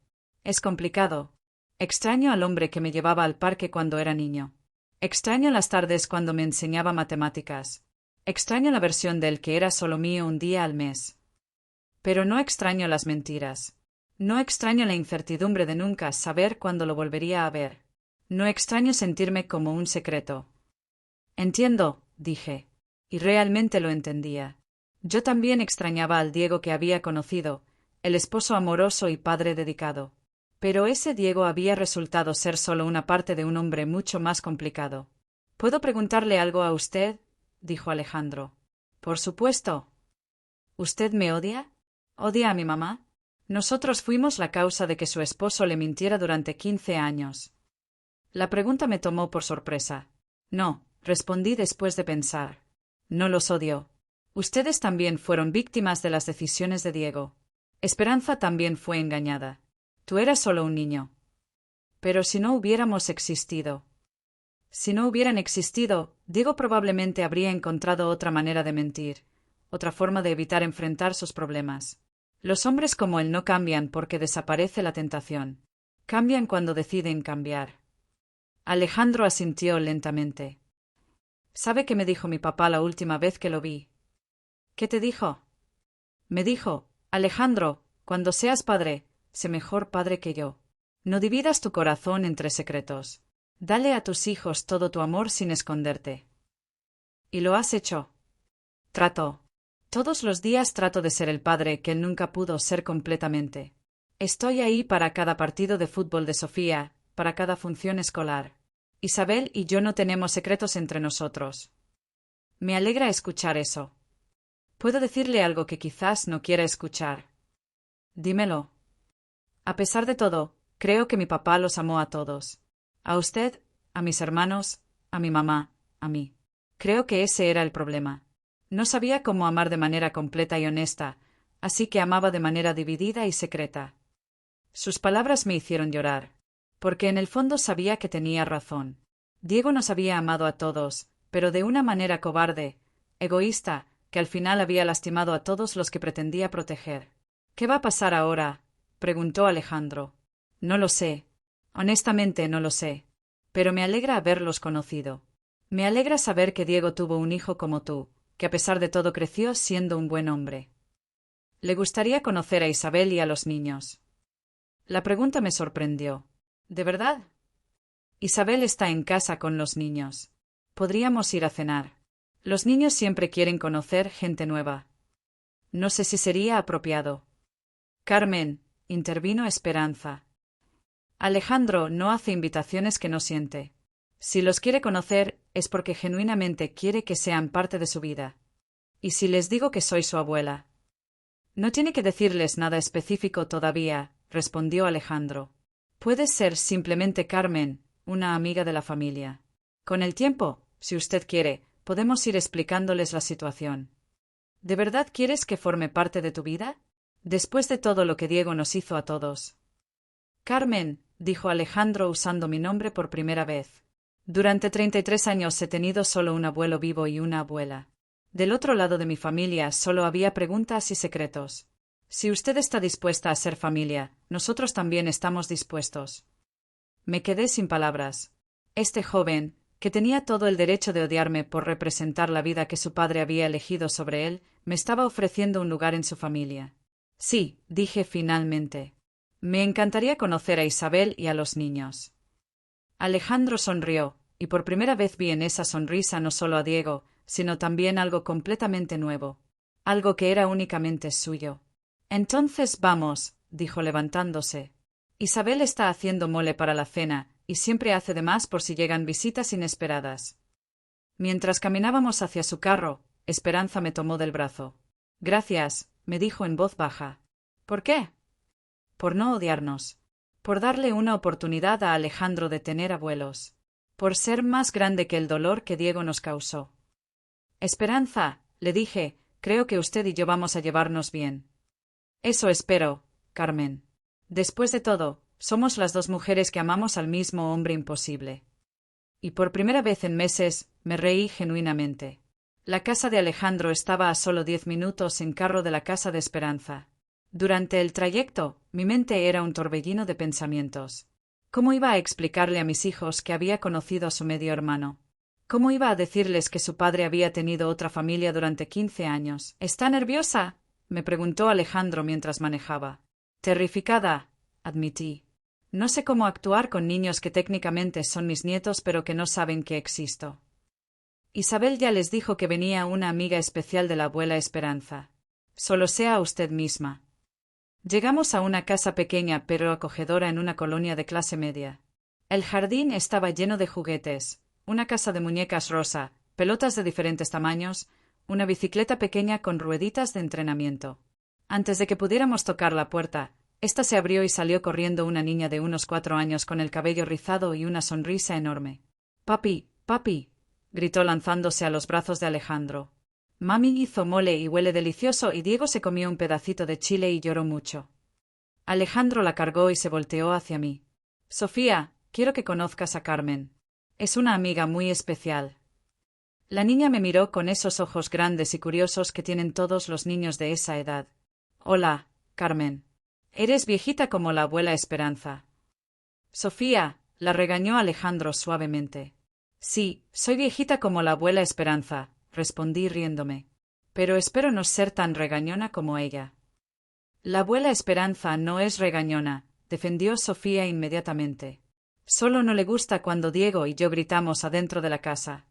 Es complicado. Extraño al hombre que me llevaba al parque cuando era niño. Extraño las tardes cuando me enseñaba matemáticas. Extraño la versión del que era solo mío un día al mes. Pero no extraño las mentiras. No extraño la incertidumbre de nunca saber cuándo lo volvería a ver. No extraño sentirme como un secreto. Entiendo, dije. Y realmente lo entendía. Yo también extrañaba al Diego que había conocido, el esposo amoroso y padre dedicado. Pero ese Diego había resultado ser solo una parte de un hombre mucho más complicado. ¿Puedo preguntarle algo a usted?, dijo Alejandro. Por supuesto. ¿Usted me odia? ¿Odia a mi mamá? Nosotros fuimos la causa de que su esposo le mintiera durante 15 años. La pregunta me tomó por sorpresa. No, respondí después de pensar. No los odio. Ustedes también fueron víctimas de las decisiones de Diego. Esperanza también fue engañada. Tú eras solo un niño. Pero si no hubiéramos existido. Si no hubieran existido, Diego probablemente habría encontrado otra manera de mentir, otra forma de evitar enfrentar sus problemas. Los hombres como él no cambian porque desaparece la tentación. Cambian cuando deciden cambiar. Alejandro asintió lentamente. ¿Sabe qué me dijo mi papá la última vez que lo vi? ¿Qué te dijo? Me dijo, Alejandro, cuando seas padre, sé mejor padre que yo. No dividas tu corazón entre secretos. Dale a tus hijos todo tu amor sin esconderte. ¿Y lo has hecho? Trato. Todos los días trato de ser el padre que él nunca pudo ser completamente. Estoy ahí para cada partido de fútbol de Sofía, para cada función escolar. Isabel y yo no tenemos secretos entre nosotros. Me alegra escuchar eso. ¿Puedo decirle algo que quizás no quiera escuchar? Dímelo. A pesar de todo, creo que mi papá los amó a todos. A usted, a mis hermanos, a mi mamá, a mí. Creo que ese era el problema. No sabía cómo amar de manera completa y honesta, así que amaba de manera dividida y secreta. Sus palabras me hicieron llorar, porque en el fondo sabía que tenía razón. Diego nos había amado a todos, pero de una manera cobarde, egoísta, que al final había lastimado a todos los que pretendía proteger. ¿Qué va a pasar ahora?, preguntó Alejandro. No lo sé. Honestamente no lo sé. Pero me alegra haberlos conocido. Me alegra saber que Diego tuvo un hijo como tú, que a pesar de todo creció siendo un buen hombre. Le gustaría conocer a Isabel y a los niños. La pregunta me sorprendió. ¿De verdad? Isabel está en casa con los niños. Podríamos ir a cenar. Los niños siempre quieren conocer gente nueva. No sé si sería apropiado. Carmen, intervino Esperanza. Alejandro no hace invitaciones que no siente. Si los quiere conocer, es porque genuinamente quiere que sean parte de su vida. ¿Y si les digo que soy su abuela? No tiene que decirles nada específico todavía, respondió Alejandro. Puede ser simplemente Carmen, una amiga de la familia. Con el tiempo, si usted quiere, podemos ir explicándoles la situación. ¿De verdad quieres que forme parte de tu vida? Después de todo lo que Diego nos hizo a todos. Carmen, dijo Alejandro usando mi nombre por primera vez. Durante 33 años he tenido solo un abuelo vivo y una abuela. Del otro lado de mi familia solo había preguntas y secretos. Si usted está dispuesta a ser familia, nosotros también estamos dispuestos. Me quedé sin palabras. Este joven, que tenía todo el derecho de odiarme por representar la vida que su padre había elegido sobre él, me estaba ofreciendo un lugar en su familia. Sí, dije finalmente. Me encantaría conocer a Isabel y a los niños. Alejandro sonrió, y por primera vez vi en esa sonrisa no solo a Diego, sino también algo completamente nuevo. Algo que era únicamente suyo. Entonces vamos, dijo levantándose. Isabel está haciendo mole para la cena, y siempre hace de más por si llegan visitas inesperadas. Mientras caminábamos hacia su carro, Esperanza me tomó del brazo. Gracias, me dijo en voz baja. ¿Por qué? Por no odiarnos. Por darle una oportunidad a Alejandro de tener abuelos. Por ser más grande que el dolor que Diego nos causó. Esperanza, le dije, creo que usted y yo vamos a llevarnos bien. Eso espero, Carmen. Después de todo, somos las dos mujeres que amamos al mismo hombre imposible. Y por primera vez en meses, me reí genuinamente. La casa de Alejandro estaba a solo 10 minutos en carro de la casa de Esperanza. Durante el trayecto, mi mente era un torbellino de pensamientos. ¿Cómo iba a explicarle a mis hijos que había conocido a su medio hermano? ¿Cómo iba a decirles que su padre había tenido otra familia durante 15 años? ¿Está nerviosa?, me preguntó Alejandro mientras manejaba. Terrificada, admití. No sé cómo actuar con niños que técnicamente son mis nietos pero que no saben que existo. Isabel ya les dijo que venía una amiga especial de la abuela Esperanza. Solo sea usted misma. Llegamos a una casa pequeña pero acogedora en una colonia de clase media. El jardín estaba lleno de juguetes, una casa de muñecas rosa, pelotas de diferentes tamaños, una bicicleta pequeña con rueditas de entrenamiento. Antes de que pudiéramos tocar la puerta, ésta se abrió y salió corriendo una niña de unos 4 años con el cabello rizado y una sonrisa enorme. «Papi, papi», gritó lanzándose a los brazos de Alejandro. Mami hizo mole y huele delicioso y Diego se comió un pedacito de chile y lloró mucho. Alejandro la cargó y se volteó hacia mí. «Sofía, quiero que conozcas a Carmen. Es una amiga muy especial». La niña me miró con esos ojos grandes y curiosos que tienen todos los niños de esa edad. «Hola, Carmen. Eres viejita como la abuela Esperanza». «Sofía», la regañó Alejandro suavemente. «Sí, soy viejita como la abuela Esperanza», respondí riéndome. «Pero espero no ser tan regañona como ella». «La abuela Esperanza no es regañona», defendió Sofía inmediatamente. «Solo no le gusta cuando Diego y yo gritamos adentro de la casa».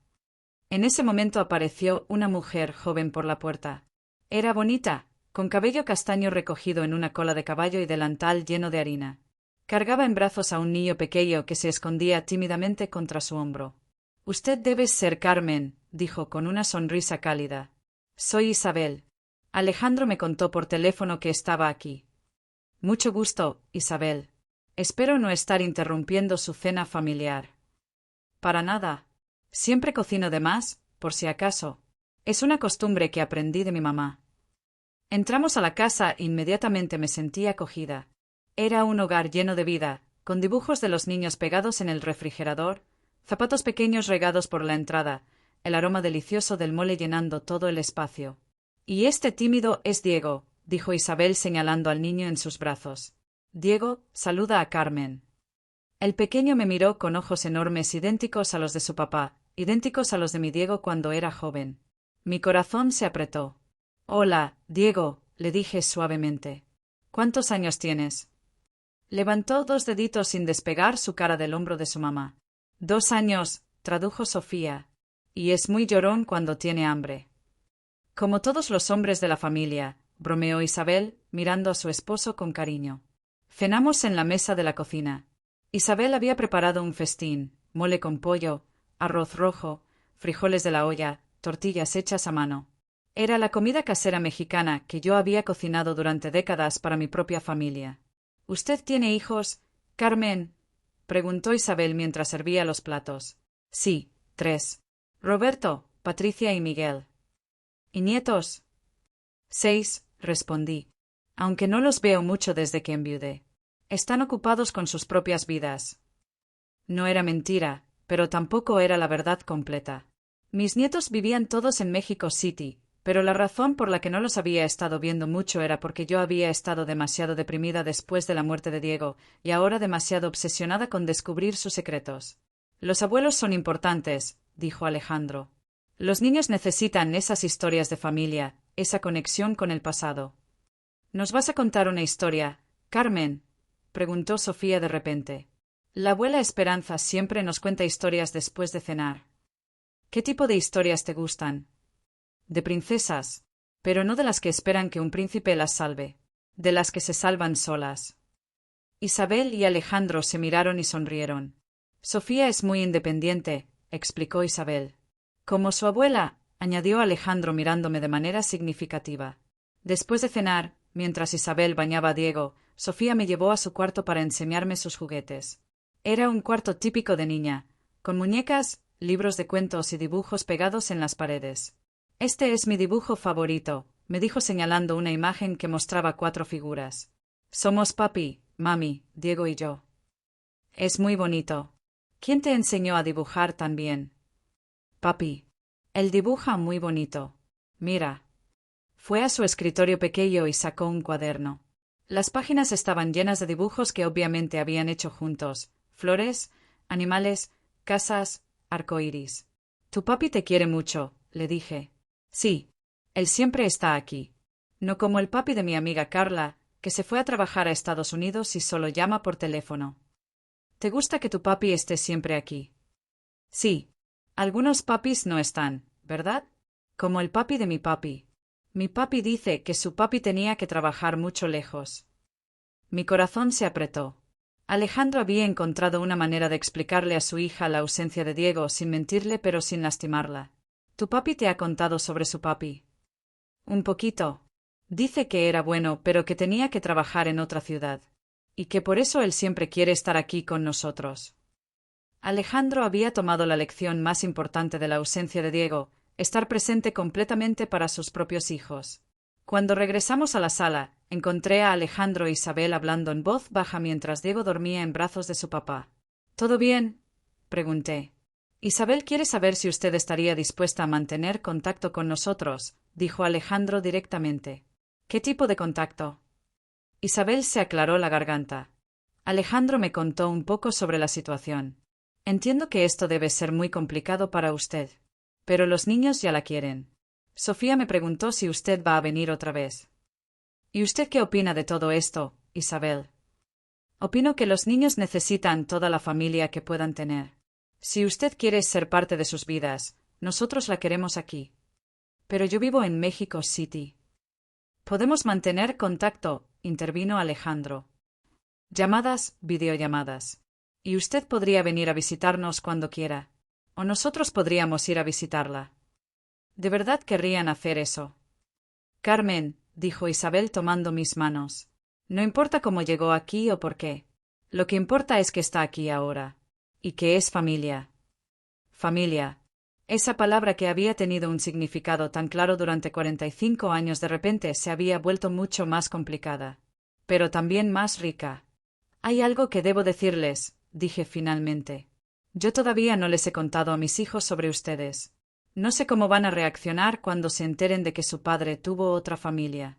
En ese momento apareció una mujer joven por la puerta. Era bonita, con cabello castaño recogido en una cola de caballo y delantal lleno de harina. Cargaba en brazos a un niño pequeño que se escondía tímidamente contra su hombro. «Usted debe ser Carmen», dijo con una sonrisa cálida. «Soy Isabel. Alejandro me contó por teléfono que estaba aquí». «Mucho gusto, Isabel. Espero no estar interrumpiendo su cena familiar». «Para nada. Siempre cocino de más, por si acaso. Es una costumbre que aprendí de mi mamá». Entramos a la casa e inmediatamente me sentí acogida. Era un hogar lleno de vida, con dibujos de los niños pegados en el refrigerador, zapatos pequeños regados por la entrada, el aroma delicioso del mole llenando todo el espacio. «Y este tímido es Diego», dijo Isabel señalando al niño en sus brazos. «Diego, saluda a Carmen». El pequeño me miró con ojos enormes idénticos a los de su papá, idénticos a los de mi Diego cuando era joven. Mi corazón se apretó. «Hola, Diego», le dije suavemente. «¿Cuántos años tienes?» Levantó 2 deditos sin despegar su cara del hombro de su mamá. 2 años, tradujo Sofía. Y es muy llorón cuando tiene hambre. Como todos los hombres de la familia, bromeó Isabel, mirando a su esposo con cariño. Cenamos en la mesa de la cocina. Isabel había preparado un festín, mole con pollo, arroz rojo, frijoles de la olla, tortillas hechas a mano. Era la comida casera mexicana que yo había cocinado durante décadas para mi propia familia. «¿Usted tiene hijos, Carmen?», preguntó Isabel mientras servía los platos. «Sí, 3. Roberto, Patricia y Miguel». «¿Y nietos?» 6, respondí. «Aunque no los veo mucho desde que enviudé. Están ocupados con sus propias vidas». No era mentira, pero tampoco era la verdad completa. Mis nietos vivían todos en México City, pero la razón por la que no los había estado viendo mucho era porque yo había estado demasiado deprimida después de la muerte de Diego, y ahora demasiado obsesionada con descubrir sus secretos. «Los abuelos son importantes», dijo Alejandro. «Los niños necesitan esas historias de familia, esa conexión con el pasado». «¿Nos vas a contar una historia, Carmen?», preguntó Sofía de repente. «La abuela Esperanza siempre nos cuenta historias después de cenar». «¿Qué tipo de historias te gustan?» «De princesas, pero no de las que esperan que un príncipe las salve, de las que se salvan solas». Isabel y Alejandro se miraron y sonrieron. «Sofía es muy independiente», explicó Isabel. «Como su abuela», añadió Alejandro mirándome de manera significativa. Después de cenar, mientras Isabel bañaba a Diego, Sofía me llevó a su cuarto para enseñarme sus juguetes. Era un cuarto típico de niña, con muñecas, libros de cuentos y dibujos pegados en las paredes. Este es mi dibujo favorito, me dijo señalando una imagen que mostraba 4 figuras. Somos papi, mami, Diego y yo. Es muy bonito. ¿Quién te enseñó a dibujar tan bien? Papi. Él dibuja muy bonito. Mira. Fue a su escritorio pequeño y sacó un cuaderno. Las páginas estaban llenas de dibujos que obviamente habían hecho juntos. Flores, animales, casas, arcoíris. Tu papi te quiere mucho, le dije. Sí. Él siempre está aquí. No como el papi de mi amiga Carla, que se fue a trabajar a Estados Unidos y solo llama por teléfono. ¿Te gusta que tu papi esté siempre aquí? Sí. Algunos papis no están, ¿verdad? Como el papi de mi papi. Mi papi dice que su papi tenía que trabajar mucho lejos. Mi corazón se apretó. Alejandro había encontrado una manera de explicarle a su hija la ausencia de Diego sin mentirle pero sin lastimarla. ¿Tu papi te ha contado sobre su papi? Un poquito. Dice que era bueno pero que tenía que trabajar en otra ciudad. Y que por eso él siempre quiere estar aquí con nosotros. Alejandro había tomado la lección más importante de la ausencia de Diego, estar presente completamente para sus propios hijos. Cuando regresamos a la sala, encontré a Alejandro e Isabel hablando en voz baja mientras Diego dormía en brazos de su papá. ¿Todo bien? Pregunté. Isabel quiere saber si usted estaría dispuesta a mantener contacto con nosotros, dijo Alejandro directamente. ¿Qué tipo de contacto? Isabel se aclaró la garganta. Alejandro me contó un poco sobre la situación. Entiendo que esto debe ser muy complicado para usted. Pero los niños ya la quieren. Sofía me preguntó si usted va a venir otra vez. ¿Y usted qué opina de todo esto, Isabel? Opino que los niños necesitan toda la familia que puedan tener. Si usted quiere ser parte de sus vidas, nosotros la queremos aquí. Pero yo vivo en México City. Podemos mantener contacto, intervino Alejandro. Llamadas, videollamadas. Y usted podría venir a visitarnos cuando quiera. O nosotros podríamos ir a visitarla. ¿De verdad querrían hacer eso? Carmen, dijo Isabel tomando mis manos. No importa cómo llegó aquí o por qué. Lo que importa es que está aquí ahora. Y que es familia. Familia. Esa palabra que había tenido un significado tan claro durante 45 años de repente se había vuelto mucho más complicada. Pero también más rica. Hay algo que debo decirles, dije finalmente. Yo todavía no les he contado a mis hijos sobre ustedes. No sé cómo van a reaccionar cuando se enteren de que su padre tuvo otra familia.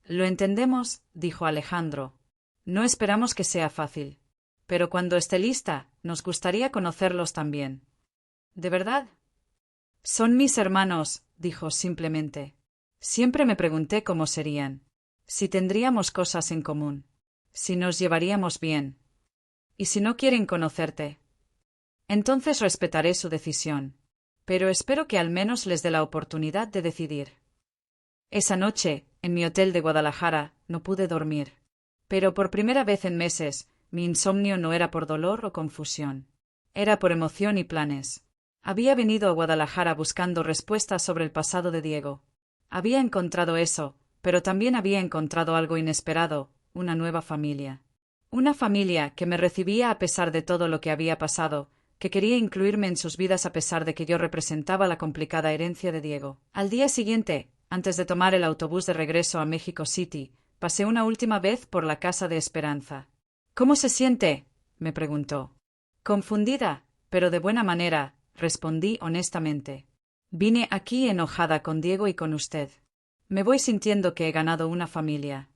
Lo entendemos, dijo Alejandro. No esperamos que sea fácil. Pero cuando esté lista, nos gustaría conocerlos también. ¿De verdad? Son mis hermanos, dijo simplemente. Siempre me pregunté cómo serían. Si tendríamos cosas en común. Si nos llevaríamos bien. ¿Y si no quieren conocerte? Entonces respetaré su decisión. Pero espero que al menos les dé la oportunidad de decidir. Esa noche, en mi hotel de Guadalajara, no pude dormir. Pero por primera vez en meses, mi insomnio no era por dolor o confusión. Era por emoción y planes. Había venido a Guadalajara buscando respuestas sobre el pasado de Diego. Había encontrado eso, pero también había encontrado algo inesperado, una nueva familia. Una familia que me recibía a pesar de todo lo que había pasado, que quería incluirme en sus vidas a pesar de que yo representaba la complicada herencia de Diego. Al día siguiente, antes de tomar el autobús de regreso a México City, pasé una última vez por la casa de Esperanza. ¿Cómo se siente?, me preguntó. Confundida, pero de buena manera, respondí honestamente. Vine aquí enojada con Diego y con usted. Me voy sintiendo que he ganado una familia.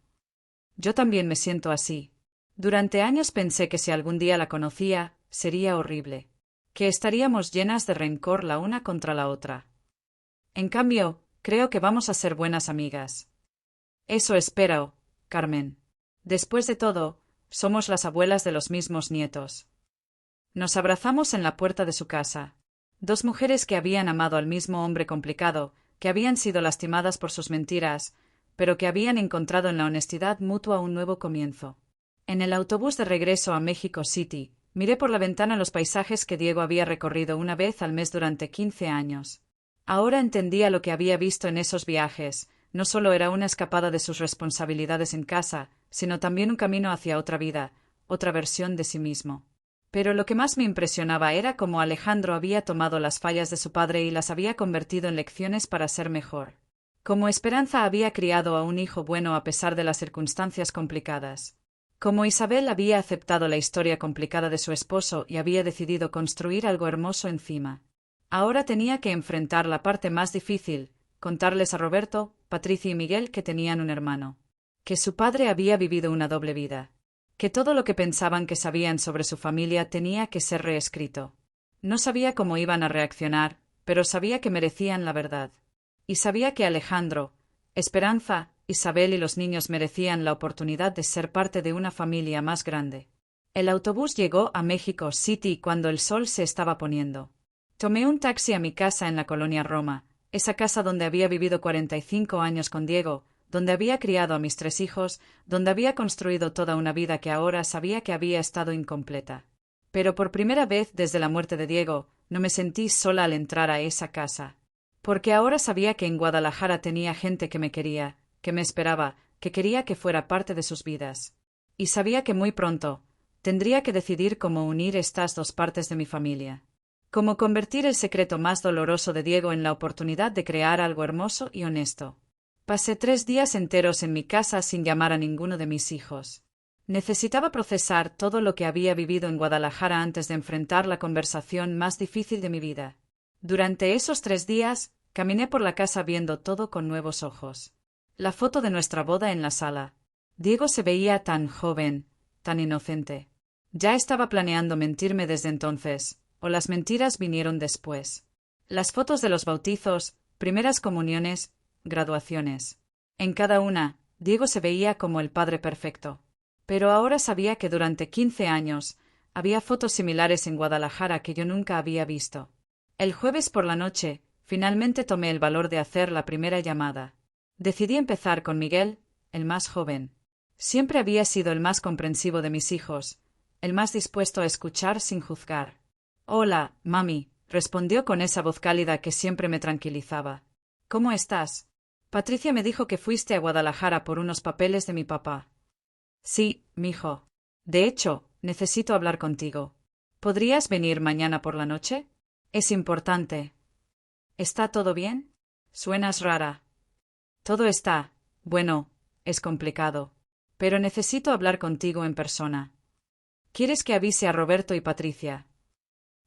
Yo también me siento así. Durante años pensé que si algún día la conocía, sería horrible. Que estaríamos llenas de rencor la una contra la otra. En cambio, creo que vamos a ser buenas amigas. Eso espero, Carmen. Después de todo, somos las abuelas de los mismos nietos. Nos abrazamos en la puerta de su casa. Dos mujeres que habían amado al mismo hombre complicado, que habían sido lastimadas por sus mentiras, pero que habían encontrado en la honestidad mutua un nuevo comienzo. En el autobús de regreso a México City, miré por la ventana los paisajes que Diego había recorrido una vez al mes durante 15 años. Ahora entendía lo que había visto en esos viajes, no solo era una escapada de sus responsabilidades en casa, sino también un camino hacia otra vida, otra versión de sí mismo. Pero lo que más me impresionaba era cómo Alejandro había tomado las fallas de su padre y las había convertido en lecciones para ser mejor. Como Esperanza había criado a un hijo bueno a pesar de las circunstancias complicadas. Como Isabel había aceptado la historia complicada de su esposo y había decidido construir algo hermoso encima. Ahora tenía que enfrentar la parte más difícil, contarles a Roberto, Patricia y Miguel que tenían un hermano. Que su padre había vivido una doble vida. Que todo lo que pensaban que sabían sobre su familia tenía que ser reescrito. No sabía cómo iban a reaccionar, pero sabía que merecían la verdad. Y sabía que Alejandro, Esperanza, Isabel y los niños merecían la oportunidad de ser parte de una familia más grande. El autobús llegó a México City cuando el sol se estaba poniendo. Tomé un taxi a mi casa en la colonia Roma, esa casa donde había vivido 45 años con Diego, donde había criado a mis 3 hijos, donde había construido toda una vida que ahora sabía que había estado incompleta. Pero por primera vez desde la muerte de Diego, no me sentí sola al entrar a esa casa. Porque ahora sabía que en Guadalajara tenía gente que me quería, que me esperaba, que quería que fuera parte de sus vidas. Y sabía que muy pronto tendría que decidir cómo unir estas dos partes de mi familia. Cómo convertir el secreto más doloroso de Diego en la oportunidad de crear algo hermoso y honesto. Pasé 3 días enteros en mi casa sin llamar a ninguno de mis hijos. Necesitaba procesar todo lo que había vivido en Guadalajara antes de enfrentar la conversación más difícil de mi vida. Durante esos 3 días, caminé por la casa viendo todo con nuevos ojos. La foto de nuestra boda en la sala. Diego se veía tan joven, tan inocente. Ya estaba planeando mentirme desde entonces, o las mentiras vinieron después. Las fotos de los bautizos, primeras comuniones, graduaciones. En cada una, Diego se veía como el padre perfecto. Pero ahora sabía que durante 15 años había fotos similares en Guadalajara que yo nunca había visto. El jueves por la noche, finalmente tomé el valor de hacer la primera llamada. Decidí empezar con Miguel, el más joven. Siempre había sido el más comprensivo de mis hijos, el más dispuesto a escuchar sin juzgar. «Hola, mami», respondió con esa voz cálida que siempre me tranquilizaba. «¿Cómo estás? Patricia me dijo que fuiste a Guadalajara por unos papeles de mi papá». «Sí, mijo. De hecho, necesito hablar contigo. ¿Podrías venir mañana por la noche? Es importante». «¿Está todo bien? Suenas rara». «Todo está, bueno, es complicado. Pero necesito hablar contigo en persona». «¿Quieres que avise a Roberto y Patricia?»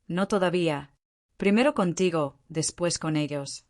«No todavía. Primero contigo, después con ellos».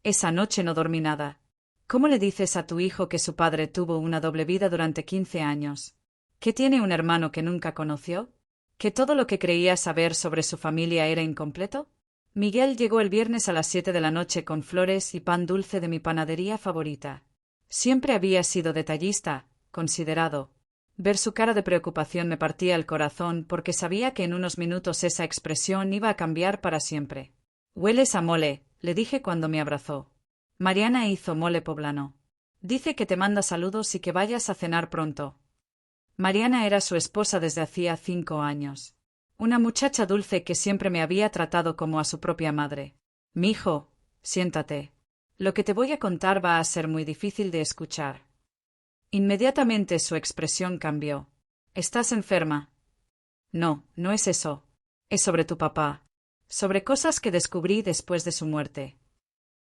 Esa noche no dormí nada. ¿Cómo le dices a tu hijo que su padre tuvo una doble vida durante 15 años? ¿Que tiene un hermano que nunca conoció? ¿Que todo lo que creía saber sobre su familia era incompleto? Miguel llegó el viernes a las 7 de la noche con flores y pan dulce de mi panadería favorita. Siempre había sido detallista, considerado. Ver su cara de preocupación me partía el corazón porque sabía que en unos minutos esa expresión iba a cambiar para siempre. «Hueles a mole», le dije cuando me abrazó. «Mariana hizo mole poblano. Dice que te manda saludos y que vayas a cenar pronto». Mariana era su esposa desde hacía 5 años. Una muchacha dulce que siempre me había tratado como a su propia madre. «Mijo, siéntate. Lo que te voy a contar va a ser muy difícil de escuchar». Inmediatamente su expresión cambió. «¿Estás enferma?» «No, no es eso. Es sobre tu papá. Sobre cosas que descubrí después de su muerte».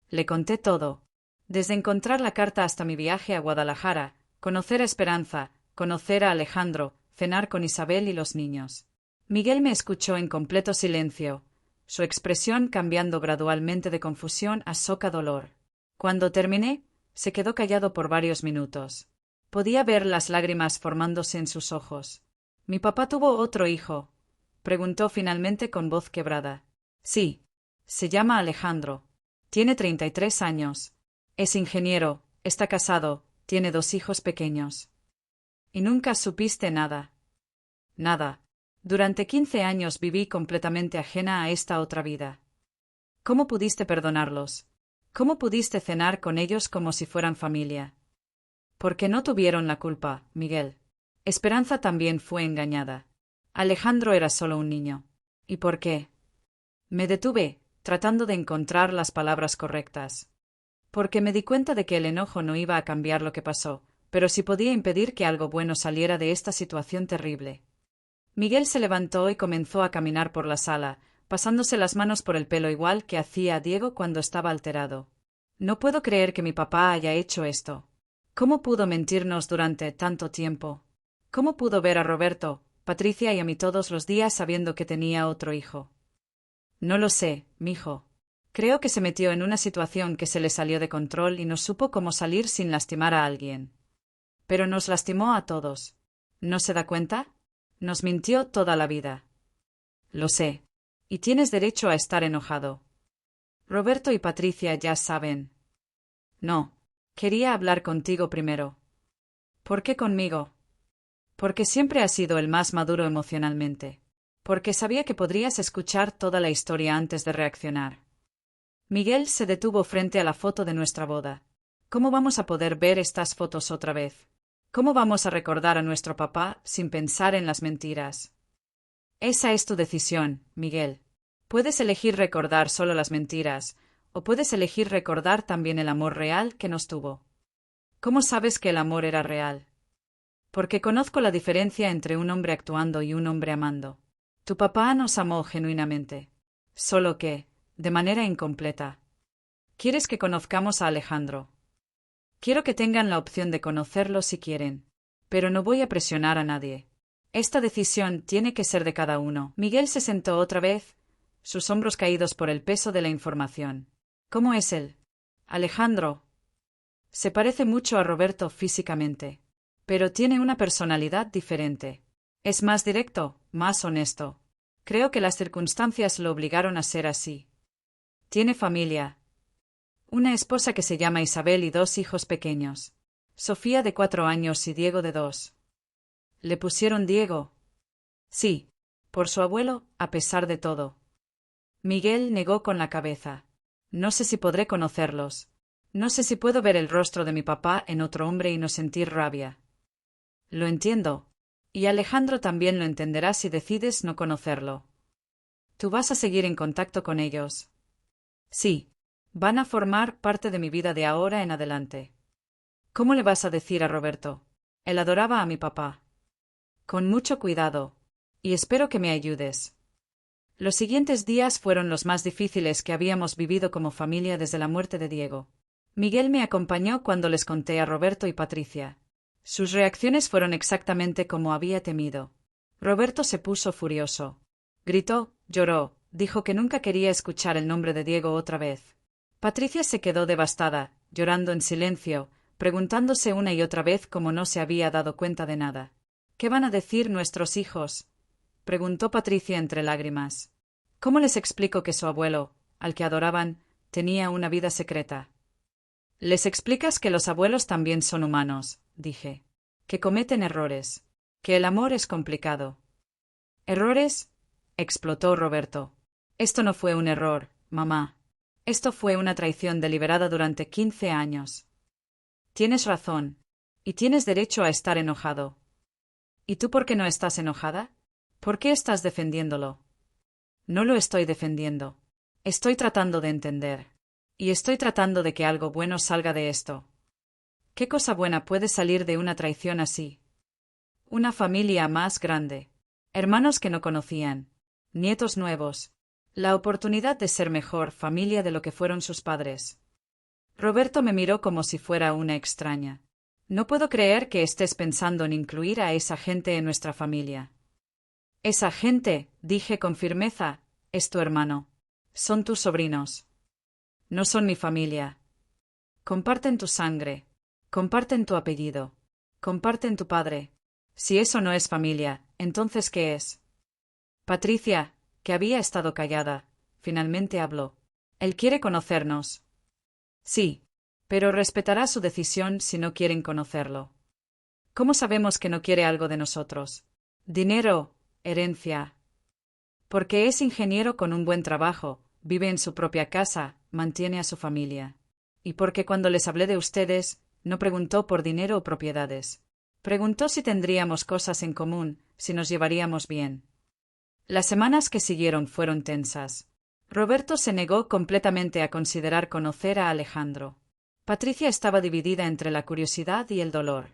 Le conté todo. Desde encontrar la carta hasta mi viaje a Guadalajara, conocer a Esperanza, conocer a Alejandro, cenar con Isabel y los niños. Miguel me escuchó en completo silencio, su expresión cambiando gradualmente de confusión a soca dolor. Cuando terminé, se quedó callado por varios minutos. Podía ver las lágrimas formándose en sus ojos. «¿Mi papá tuvo otro hijo?», preguntó finalmente con voz quebrada. «Sí. Se llama Alejandro. Tiene 33 años. Es ingeniero, está casado, tiene 2 hijos pequeños». «¿Y nunca supiste nada?» «Nada. Durante 15 años viví completamente ajena a esta otra vida». «¿Cómo pudiste perdonarlos? ¿Cómo pudiste cenar con ellos como si fueran familia?» «Porque no tuvieron la culpa, Miguel. Esperanza también fue engañada. Alejandro era solo un niño». «¿Y por qué?» Me detuve, tratando de encontrar las palabras correctas. porque me di cuenta de que el enojo no iba a cambiar lo que pasó, pero sí podía impedir que algo bueno saliera de esta situación terrible. Miguel se levantó y comenzó a caminar por la sala, pasándose las manos por el pelo igual que hacía Diego cuando estaba alterado. No puedo creer que mi papá haya hecho esto. ¿Cómo pudo mentirnos durante tanto tiempo? ¿Cómo pudo ver a Roberto, Patricia y a mí todos los días sabiendo que tenía otro hijo? No lo sé, mijo. Creo que se metió en una situación que se le salió de control y no supo cómo salir sin lastimar a alguien. Pero nos lastimó a todos. ¿No se da cuenta? Nos mintió toda la vida. Lo sé. Y tienes derecho a estar enojado. Roberto y Patricia ya saben. No. Quería hablar contigo primero. ¿Por qué conmigo? Porque siempre has sido el más maduro emocionalmente. Porque sabía que podrías escuchar toda la historia antes de reaccionar. Miguel se detuvo frente a la foto de nuestra boda. ¿Cómo vamos a poder ver estas fotos otra vez? ¿Cómo vamos a recordar a nuestro papá sin pensar en las mentiras? Esa es tu decisión, Miguel. Puedes elegir recordar solo las mentiras, o puedes elegir recordar también el amor real que nos tuvo. ¿Cómo sabes que el amor era real? Porque conozco la diferencia entre un hombre actuando y un hombre amando. Tu papá nos amó genuinamente. Solo que, de manera incompleta. ¿Quieres que conozcamos a Alejandro? Quiero que tengan la opción de conocerlo si quieren. Pero no voy a presionar a nadie. Esta decisión tiene que ser de cada uno. Miguel se sentó otra vez, sus hombros caídos por el peso de la información. ¿Cómo es él? Alejandro. Se parece mucho a Roberto físicamente. Pero tiene una personalidad diferente. Es más directo, más honesto. Creo que las circunstancias lo obligaron a ser así. Tiene familia. Una esposa que se llama Isabel y 2 hijos pequeños. Sofía de 4 años y Diego de 2. ¿Le pusieron Diego? Sí, por su abuelo, a pesar de todo. Miguel negó con la cabeza. No sé si podré conocerlos. No sé si puedo ver el rostro de mi papá en otro hombre y no sentir rabia. Lo entiendo. Y Alejandro también lo entenderá si decides no conocerlo. Tú vas a seguir en contacto con ellos. Sí. Van a formar parte de mi vida de ahora en adelante. ¿Cómo le vas a decir a Roberto? Él adoraba a mi papá. Con mucho cuidado. Y espero que me ayudes. Los siguientes días fueron los más difíciles que habíamos vivido como familia desde la muerte de Diego. Miguel me acompañó cuando les conté a Roberto y Patricia. Sus reacciones fueron exactamente como había temido. Roberto se puso furioso. Gritó, lloró, dijo que nunca quería escuchar el nombre de Diego otra vez. Patricia se quedó devastada, llorando en silencio, preguntándose una y otra vez cómo no se había dado cuenta de nada. ¿Qué van a decir nuestros hijos? Preguntó Patricia entre lágrimas. ¿Cómo les explico que su abuelo, al que adoraban, tenía una vida secreta? Les explicas que los abuelos también son humanos, dije. Que cometen errores. Que el amor es complicado. ¿Errores? Explotó Roberto. Esto no fue un error, mamá. Esto fue una traición deliberada durante 15 años. Tienes razón. Y tienes derecho a estar enojado. ¿Y tú por qué no estás enojada? ¿Por qué estás defendiéndolo? No lo estoy defendiendo. Estoy tratando de entender. Y estoy tratando de que algo bueno salga de esto. ¿Qué cosa buena puede salir de una traición así? Una familia más grande. Hermanos que no conocían. Nietos nuevos. La oportunidad de ser mejor familia de lo que fueron sus padres. Roberto me miró como si fuera una extraña. No puedo creer que estés pensando en incluir a esa gente en nuestra familia. Esa gente, dije con firmeza, es tu hermano. Son tus sobrinos. No son mi familia. Comparten tu sangre. Comparten tu apellido. Comparten tu padre. Si eso no es familia, entonces ¿qué es? Patricia, que había estado callada, finalmente habló. Él quiere conocernos. Sí, pero respetará su decisión si no quieren conocerlo. ¿Cómo sabemos que no quiere algo de nosotros? Dinero, herencia. Porque es ingeniero con un buen trabajo, vive en su propia casa, mantiene a su familia. Y porque cuando les hablé de ustedes, no preguntó por dinero o propiedades. Preguntó si tendríamos cosas en común, si nos llevaríamos bien. Las semanas que siguieron fueron tensas. Roberto se negó completamente a considerar conocer a Alejandro. Patricia estaba dividida entre la curiosidad y el dolor.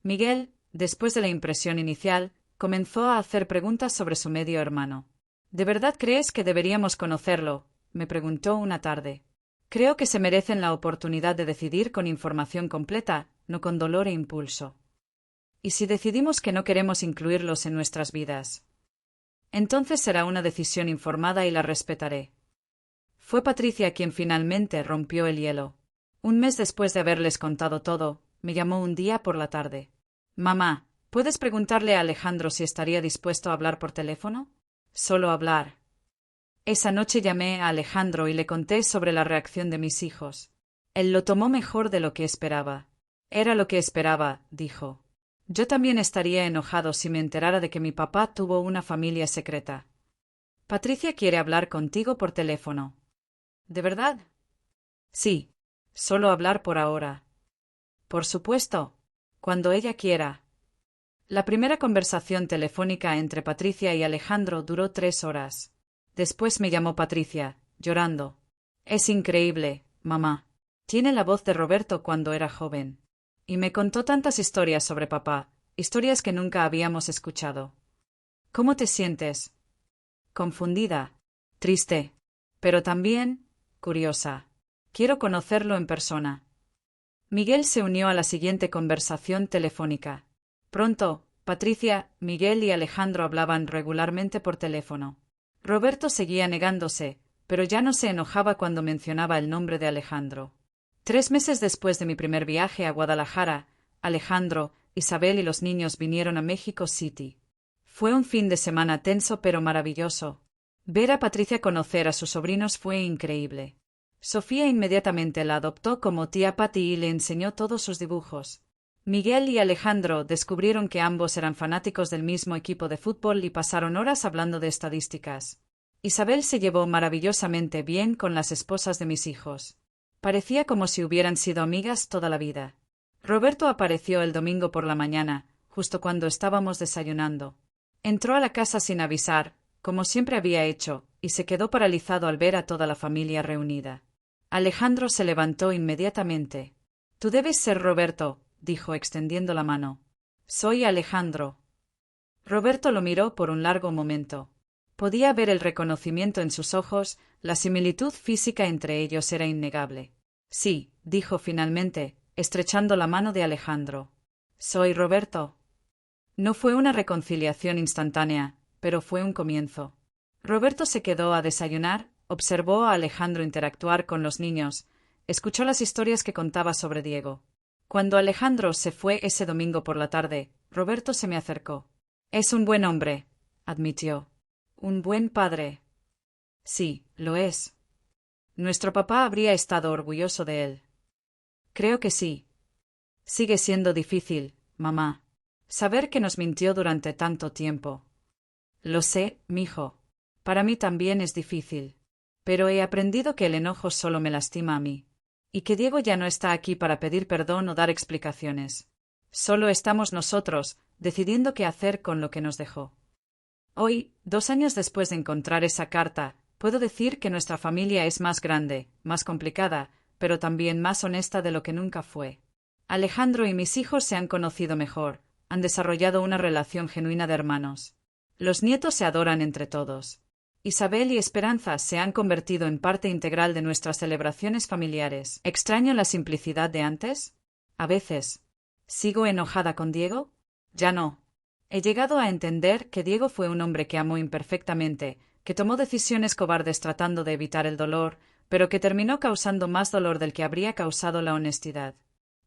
Miguel, después de la impresión inicial, comenzó a hacer preguntas sobre su medio hermano. ¿De verdad crees que deberíamos conocerlo?, me preguntó una tarde. Creo que se merecen la oportunidad de decidir con información completa, no con dolor e impulso. ¿Y si decidimos que no queremos incluirlos en nuestras vidas? Entonces será una decisión informada y la respetaré. Fue Patricia quien finalmente rompió el hielo. Un mes después de haberles contado todo, me llamó un día por la tarde. Mamá, ¿puedes preguntarle a Alejandro si estaría dispuesto a hablar por teléfono? Solo hablar. Esa noche llamé a Alejandro y le conté sobre la reacción de mis hijos. Él lo tomó mejor de lo que esperaba. Era lo que esperaba, dijo. Yo también estaría enojado si me enterara de que mi papá tuvo una familia secreta. Patricia quiere hablar contigo por teléfono. ¿De verdad? Sí. Solo hablar por ahora. Por supuesto. Cuando ella quiera. La primera conversación telefónica entre Patricia y Alejandro duró 3 horas. Después me llamó Patricia, llorando. Es increíble, mamá. Tiene la voz de Roberto cuando era joven. Y me contó tantas historias sobre papá, historias que nunca habíamos escuchado. ¿Cómo te sientes? Confundida, triste, pero también curiosa. Quiero conocerlo en persona. Miguel se unió a la siguiente conversación telefónica. Pronto, Patricia, Miguel y Alejandro hablaban regularmente por teléfono. Roberto seguía negándose, pero ya no se enojaba cuando mencionaba el nombre de Alejandro. 3 meses después de mi primer viaje a Guadalajara, Alejandro, Isabel y los niños vinieron a México City. Fue un fin de semana tenso pero maravilloso. Ver a Patricia conocer a sus sobrinos fue increíble. Sofía inmediatamente la adoptó como tía Patty y le enseñó todos sus dibujos. Miguel y Alejandro descubrieron que ambos eran fanáticos del mismo equipo de fútbol y pasaron horas hablando de estadísticas. Isabel se llevó maravillosamente bien con las esposas de mis hijos. Parecía como si hubieran sido amigas toda la vida. Roberto apareció el domingo por la mañana, justo cuando estábamos desayunando. Entró a la casa sin avisar, como siempre había hecho, y se quedó paralizado al ver a toda la familia reunida. Alejandro se levantó inmediatamente. Tú debes ser Roberto, dijo extendiendo la mano. Soy Alejandro. Roberto lo miró por un largo momento. Podía ver el reconocimiento en sus ojos, la similitud física entre ellos era innegable. Sí, dijo finalmente, estrechando la mano de Alejandro. Soy Roberto. No fue una reconciliación instantánea, pero fue un comienzo. Roberto se quedó a desayunar, observó a Alejandro interactuar con los niños, escuchó las historias que contaba sobre Diego. Cuando Alejandro se fue ese domingo por la tarde, Roberto se me acercó. Es un buen hombre, admitió. Un buen padre. Sí, lo es. Nuestro papá habría estado orgulloso de él. Creo que sí. Sigue siendo difícil, mamá, saber que nos mintió durante tanto tiempo. Lo sé, mijo. Para mí también es difícil. Pero he aprendido que el enojo solo me lastima a mí. Y que Diego ya no está aquí para pedir perdón o dar explicaciones. Solo estamos nosotros, decidiendo qué hacer con lo que nos dejó. Hoy, 2 años después de encontrar esa carta, puedo decir que nuestra familia es más grande, más complicada, pero también más honesta de lo que nunca fue. Alejandro y mis hijos se han conocido mejor, han desarrollado una relación genuina de hermanos. Los nietos se adoran entre todos. Isabel y Esperanza se han convertido en parte integral de nuestras celebraciones familiares. ¿Extraño la simplicidad de antes? A veces. ¿Sigo enojada con Diego? Ya no. He llegado a entender que Diego fue un hombre que amó imperfectamente, que tomó decisiones cobardes tratando de evitar el dolor, pero que terminó causando más dolor del que habría causado la honestidad.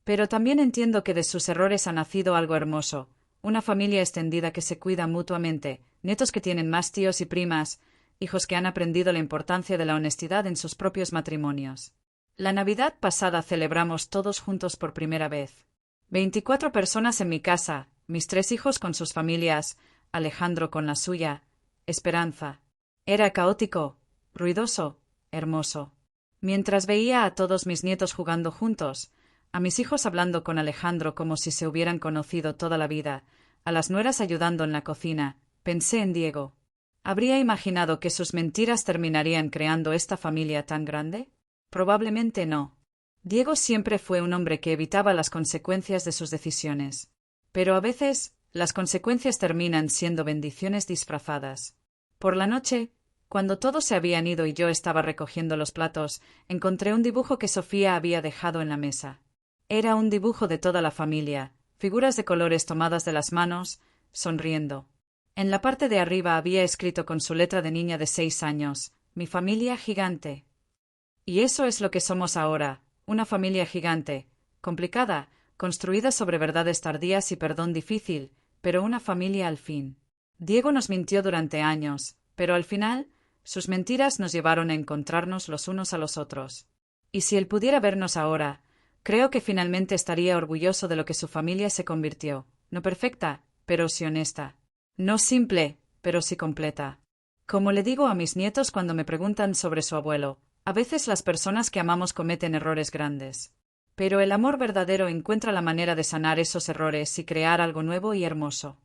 Pero también entiendo que de sus errores ha nacido algo hermoso, una familia extendida que se cuida mutuamente, nietos que tienen más tíos y primas, hijos que han aprendido la importancia de la honestidad en sus propios matrimonios. La Navidad pasada celebramos todos juntos por primera vez. 24 personas en mi casa, mis 3 hijos con sus familias, Alejandro con la suya, Esperanza. Era caótico, ruidoso, hermoso. Mientras veía a todos mis nietos jugando juntos, a mis hijos hablando con Alejandro como si se hubieran conocido toda la vida, a las nueras ayudando en la cocina, pensé en Diego. ¿Habría imaginado que sus mentiras terminarían creando esta familia tan grande? Probablemente no. Diego siempre fue un hombre que evitaba las consecuencias de sus decisiones. Pero a veces, las consecuencias terminan siendo bendiciones disfrazadas. Por la noche, cuando todos se habían ido y yo estaba recogiendo los platos, encontré un dibujo que Sofía había dejado en la mesa. Era un dibujo de toda la familia, figuras de colores tomadas de las manos, sonriendo. En la parte de arriba había escrito con su letra de niña de 6 años, «Mi familia gigante». Y eso es lo que somos ahora, una familia gigante, complicada, construida sobre verdades tardías y perdón difícil, pero una familia al fin. Diego nos mintió durante años, pero al final, sus mentiras nos llevaron a encontrarnos los unos a los otros. Y si él pudiera vernos ahora, creo que finalmente estaría orgulloso de lo que su familia se convirtió, no perfecta, pero sí honesta. No simple, pero sí completa. Como le digo a mis nietos cuando me preguntan sobre su abuelo, a veces las personas que amamos cometen errores grandes. Pero el amor verdadero encuentra la manera de sanar esos errores y crear algo nuevo y hermoso.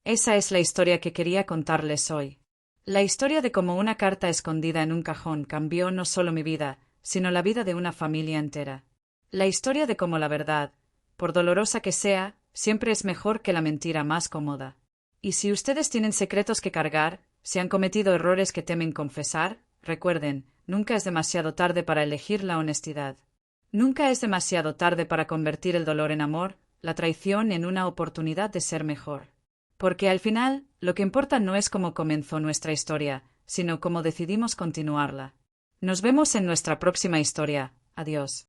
Esa es la historia que quería contarles hoy. La historia de cómo una carta escondida en un cajón cambió no solo mi vida, sino la vida de una familia entera. La historia de cómo la verdad, por dolorosa que sea, siempre es mejor que la mentira más cómoda. Y si ustedes tienen secretos que cargar, si han cometido errores que temen confesar, recuerden, nunca es demasiado tarde para elegir la honestidad. Nunca es demasiado tarde para convertir el dolor en amor, la traición en una oportunidad de ser mejor. Porque al final, lo que importa no es cómo comenzó nuestra historia, sino cómo decidimos continuarla. Nos vemos en nuestra próxima historia. Adiós.